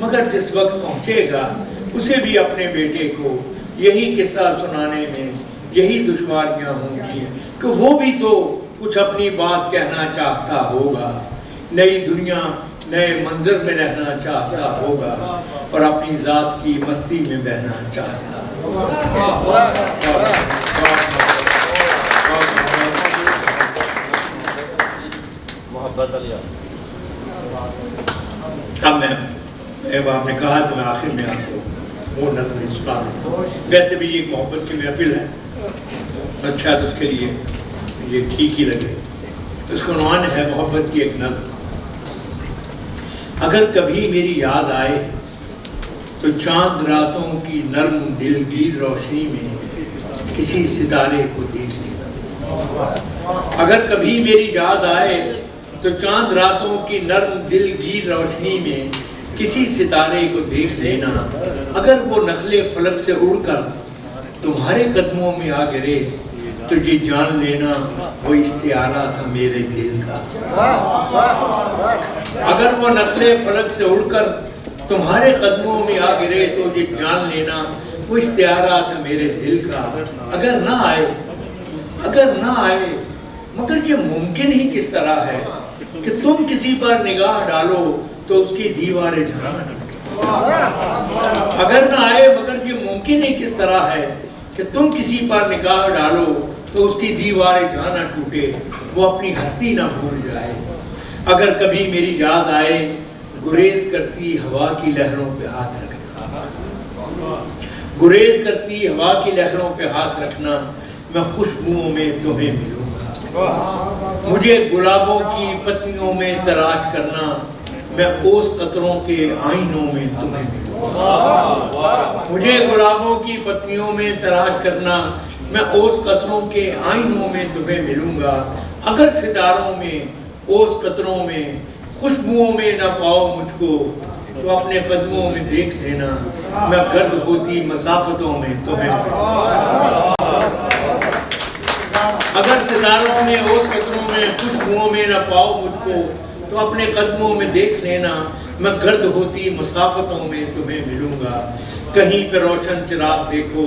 مگر جس وقت پہنچے گا اسے بھی اپنے بیٹے کو یہی قصہ سنانے میں یہی دشواریاں ہوں گی کہ وہ بھی تو کچھ اپنی بات کہنا چاہتا ہوگا، نئی دنیا نئے منظر میں رہنا چاہتا ہوگا اور اپنی ذات کی مستی میں بہنا چاہتا ہوگا۔ اب میں آپ نے کہا تو میں آخر میں آپ کو وہ نظم سنا دیتا ہوں، ویسے بھی یہ محبت کی محفل ہے، اچھا تو اس کے لیے یہ ٹھیک ہی لگے، اس کا عنوان ہے محبت کی ایک نظم۔ اگر کبھی میری یاد آئے تو چاند راتوں کی نرم دلگیر روشنی میں کسی ستارے کو دیکھ لینا، اگر کبھی میری یاد آئے تو چاند راتوں کی نرم دلگیر روشنی میں کسی ستارے کو دیکھ لینا، اگر وہ نخلے فلک سے اڑ کر تمہارے قدموں میں آ گرے تو یہ جان لینا وہ استعارہ تھا میرے دل کا، اگر وہ نخلے فلک سے اڑ کر تمہارے قدموں میں آ گرے تو یہ جان لینا وہ استعارہ تھا میرے دل کا، اگر نہ آئے مگر یہ ممکن ہی کس طرح ہے کہ تم کسی پر نگاہ ڈالو تو اس کی دیواریں جھانا ٹوٹے، اگر نہ آئے مگر یہ ممکن ہی کس طرح ہے کہ تم کسی پر نگاہ ڈالو تو اس کی دیواریں جھانا ٹوٹے، وہ اپنی ہستی نہ بھول جائے، اگر کبھی میری یاد آئے گریز کرتی ہوا کی لہروں پہ ہاتھ رکھنا، گریز کرتی ہوا کی لہروں پہ ہاتھ رکھنا، میں خوشبوؤں میں تمہیں ملوں گا، مجھے گلابوں کی پتیوں میں تلاش کرنا، میں اوس قطروں کے آئینوں میں تمہیں ملوں گا، مجھے گلابوں کی پتیوں میں تلاش کرنا، میں اوس قطروں کے آئینوں میں تمہیں ملوں گا، اگر ستاروں میں اوس قطروں میں خوشبوؤں میں نہ پاؤ مجھ کو تو اپنے قدموں میں دیکھ لینا، میں گرد ہوتی مسافتوں میں تمہیں ملوں گا، اگر ستاروں میں اوس قطروں میں خوشبوؤں میں نہ پاؤ مجھ کو تو اپنے قدموں میں دیکھ لینا، میں گرد ہوتی مسافتوں میں تمہیں ملوں گا۔ کہیں پہ روشن چراغ دیکھو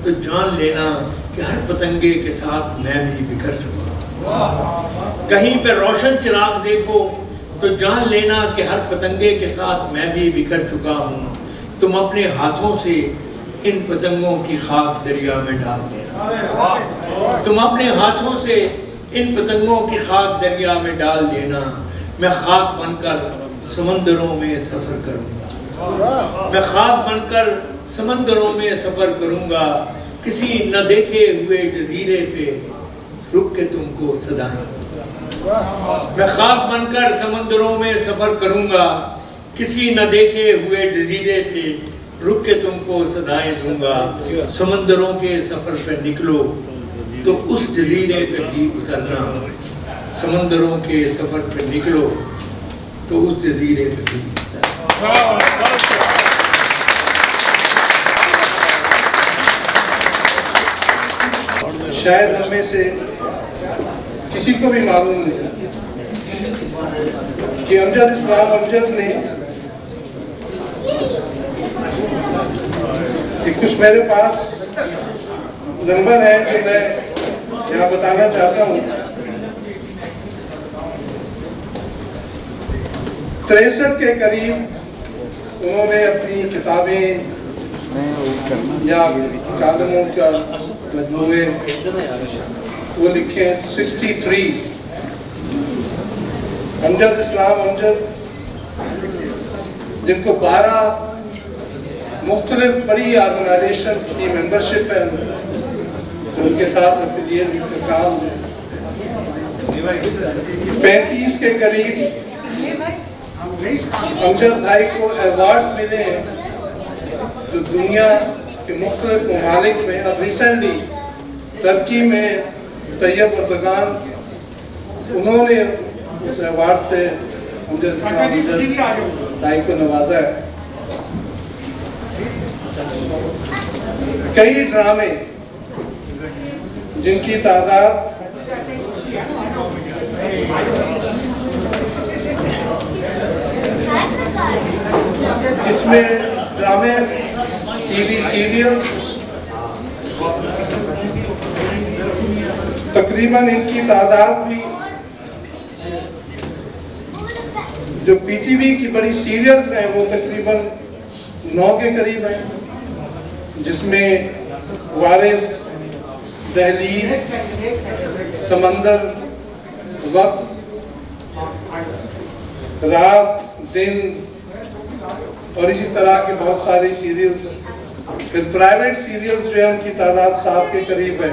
تو جان لینا کہ ہر پتنگے کے ساتھ میں بھی بکھر چکا ہوں۔ کہیں پہ روشن چراغ دیکھو تو جان لینا کہ ہر پتنگے کے ساتھ میں بھی بکھر چکا ہوں۔ تم اپنے ہاتھوں سے ان پتنگوں کی خاک دریا میں ڈال دینا، تم اپنے ہاتھوں سے ان پتنگوں کی خاک دریا میں ڈال دینا۔ میں خاک بن کر سمندروں میں سفر کروں گا، میں خاک بن کر سمندروں میں سفر کروں گا، کسی نہ دیکھے ہوئے جزیرے پہ رک کے تم کو صدائیں دوں گا۔ میں خاک بن کر سمندروں میں سفر کروں گا، کسی نہ دیکھے ہوئے جزیرے پہ رک کے تم کو صدائیں دوں گا۔ سمندروں کے سفر پہ نکلو تو اس جزیرے پہ بھی اترنا، سمندروں کے سفر پہ نکلو تو اس جزیرے پہ بھی اترنا۔ شاید ہمیں سے کسی کو بھی معلوم نہیں کہ امجد اسلام امجد نے کچھ میرے پاس نمبر ہے جو میں یہاں بتانا چاہتا ہوں۔ 63 کے قریب انہوں نے اپنی کتابیں یا کالموں کا مجموعے وہ لکھے۔ 63 امجد اسلام امجد، جن کو 12 مختلف بڑی آرگنائزیشنز کی ممبرشپ ہے، ان کے ساتھ افیلیٹ کا کام ہے۔ 35 کے قریب امجد بھائی کو ایوارڈز ملے ہیں جو دنیا کے مختلف ممالک میں، اب ریسنٹلی ترکی میں طیب اردگان انہوں نے اس ایوارڈ سے امجد بھائی کو نوازا ہے۔ کئی ڈرامے جن کی تعداد اس میں ڈرامے، ٹی وی سیریل، تقریباً ان کی تعداد بھی جو پی ٹی وی کی بڑی سیریلز ہیں وہ تقریباً 9 کے قریب ہیں، جس میں وارث، دہلیز، سمندر، وقت، رات، دن اور اسی طرح کے بہت ساری سیریلز۔ پھر پرائیویٹ سیریلز جو ہیں ان کی تعداد 7 کے قریب ہے۔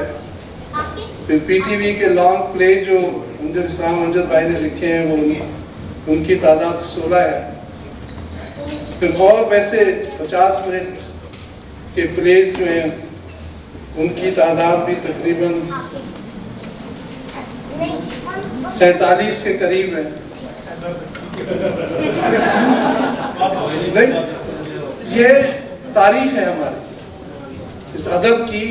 پھر پی ٹی وی کے لانگ پلے جو امجد اسلام امجد بھائی نے لکھے ہیں وہ ان کی تعداد 16 ہے۔ پھر اور ویسے 50 منٹ کے پلیز جو ہیں ان کی تعداد بھی تقریباً 47 کے قریب ہے۔ نہیں، یہ تاریخ ہے ہماری اس ادب کی،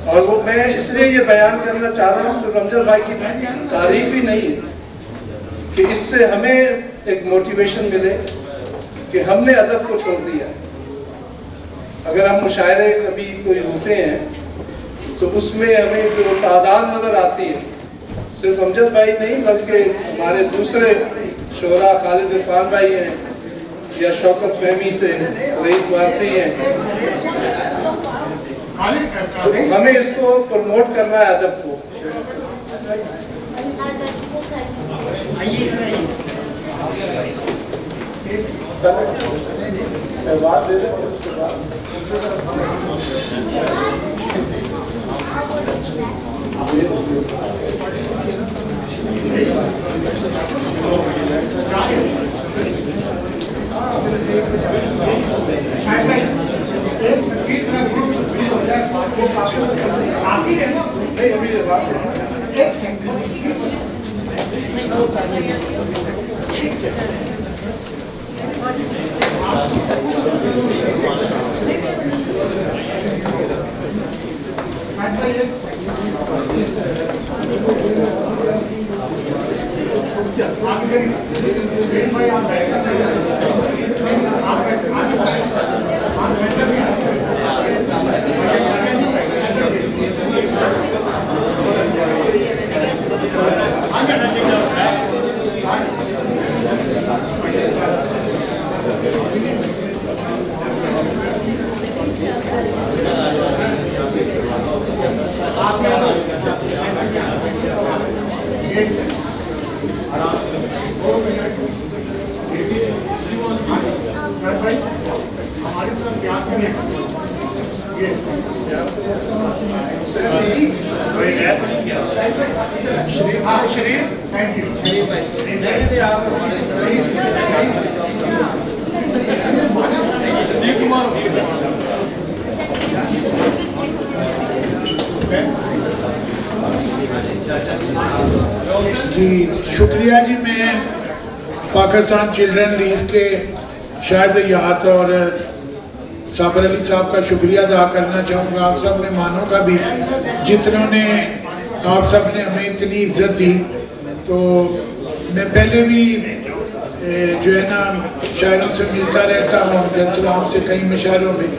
اور وہ میں اس لیے یہ بیان کرنا چاہ رہا ہوں صرف امجد بھائی کی تعریف ہی نہیں کہ اس سے ہمیں ایک موٹیویشن ملے کہ ہم نے ادب کو چھوڑ دیا۔ اگر ہم مشاعرے کبھی کوئی ہوتے ہیں تو اس میں ہمیں جو تعداد نظر آتی ہے، صرف امجد بھائی نہیں بلکہ ہمارے دوسرے شعراء، خالد عرفان بھائی ہیں یا شوکت فہمی تھے، رئیس وارثی ہیں، تو ہمیں اس کو پروموٹ کرنا ہے ادب کو۔ جی شکریہ جی. میں پاکستان چلڈرن لیگ کے شاہد یات اور صابر علی صاحب کا شکریہ ادا کرنا چاہوں گا، آپ سب مہمانوں کا بھی جتنوں نے آپ سب نے ہمیں اتنی عزت دی. تو میں پہلے بھی جو ہے نا شاعروں سے ملتا رہتا ہوں، عبد السلام سے کئی مشاعروں میں،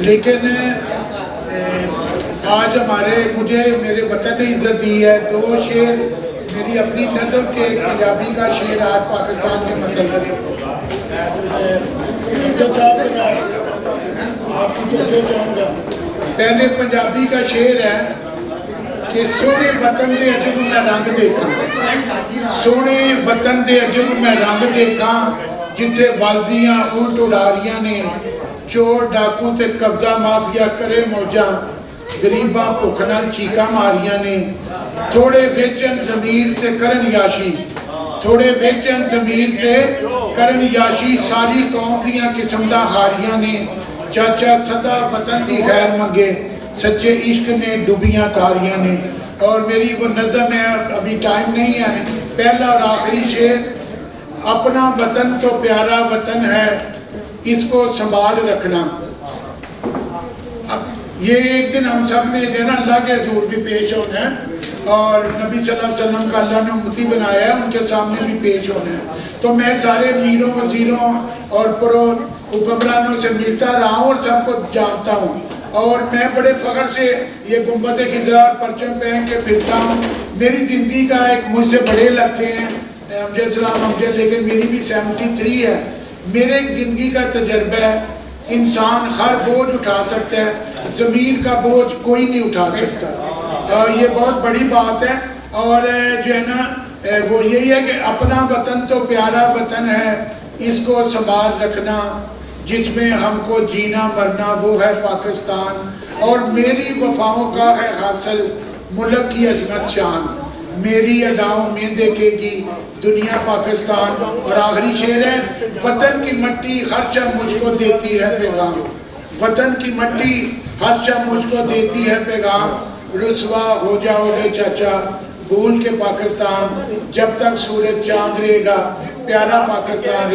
لیکن آج مجھے میرے وطن نے عزت دی ہے. 2 شعر میری اپنی نظم کے پنجابی کا شعر آج پاکستان میں مطلب پہلے پنجابی کا شعر ہے کہ سونے وطن دے عجب میں رنگ دیکھاں، سونے وطن دے عجب میں رنگ دیکھاں، جتھے والدیاں اونٹ اڑاریاں نے، چور ڈاکو تے قبضہ مافیا کرے موجاں، غریباں بھوک نال چیکاں ماریاں نے، تھوڑے ویچن ضمیر تے کرن یاشی، تھوڑے ویچن ضمیر تے کرن یاشی، ساری قوم دیاں قسم دا ہاریاں نے، چاچا صدا وطن دی خیر منگے، سچے عشق نے ڈوبیاں تاریاں نے. اور میری وہ نظم ہے، ابھی ٹائم نہیں ہے، پہلا اور آخری شعر، اپنا وطن تو پیارا وطن ہے، اس کو سنبھال رکھنا. یہ ایک دن ہم سب نے جو نا اللہ کے حضور بھی پیش ہونا ہے، اور نبی صلی اللہ علیہ وسلم کا اللہ نے امتی بنایا ہے، ان کے سامنے بھی پیش ہونا ہے. تو میں سارے میروں وزیروں اور حکمرانوں سے ملتا رہا ہوں اور سب کو جانتا ہوں، اور میں بڑے فخر سے یہ گنبد خضرا اور پرچم پہن کے پھرتا ہوں. میری زندگی کا ایک مجھ سے بڑے لگتے ہیں امجد السلام امجد، لیکن میری بھی 73 ہے. میرے ایک زندگی کا تجربہ ہے، انسان ہر بوجھ اٹھا سکتا ہے، زمین کا بوجھ کوئی نہیں اٹھا سکتا. یہ بہت بڑی بات ہے. اور جو ہے نا وہ یہی ہے کہ اپنا وطن تو پیارا وطن ہے، اس کو سنبھال رکھنا، جس میں ہم کو جینا مرنا وہ ہے پاکستان، اور میری وفاؤں کا ہے حاصل ملک کی عظمت شان، میری اداؤں میں دیکھے گی دنیا پاکستان. اور آخری شعر ہے، وطن کی مٹی ہر شب مجھ کو دیتی ہے پیغام، وطن کی مٹی ہر شب مجھ کو دیتی ہے پیغام، رسوا ہو جاؤ گے چاچا بھول کے پاکستان، جب تک سورج چاند رہے گا پیارا پاکستان رہے گا.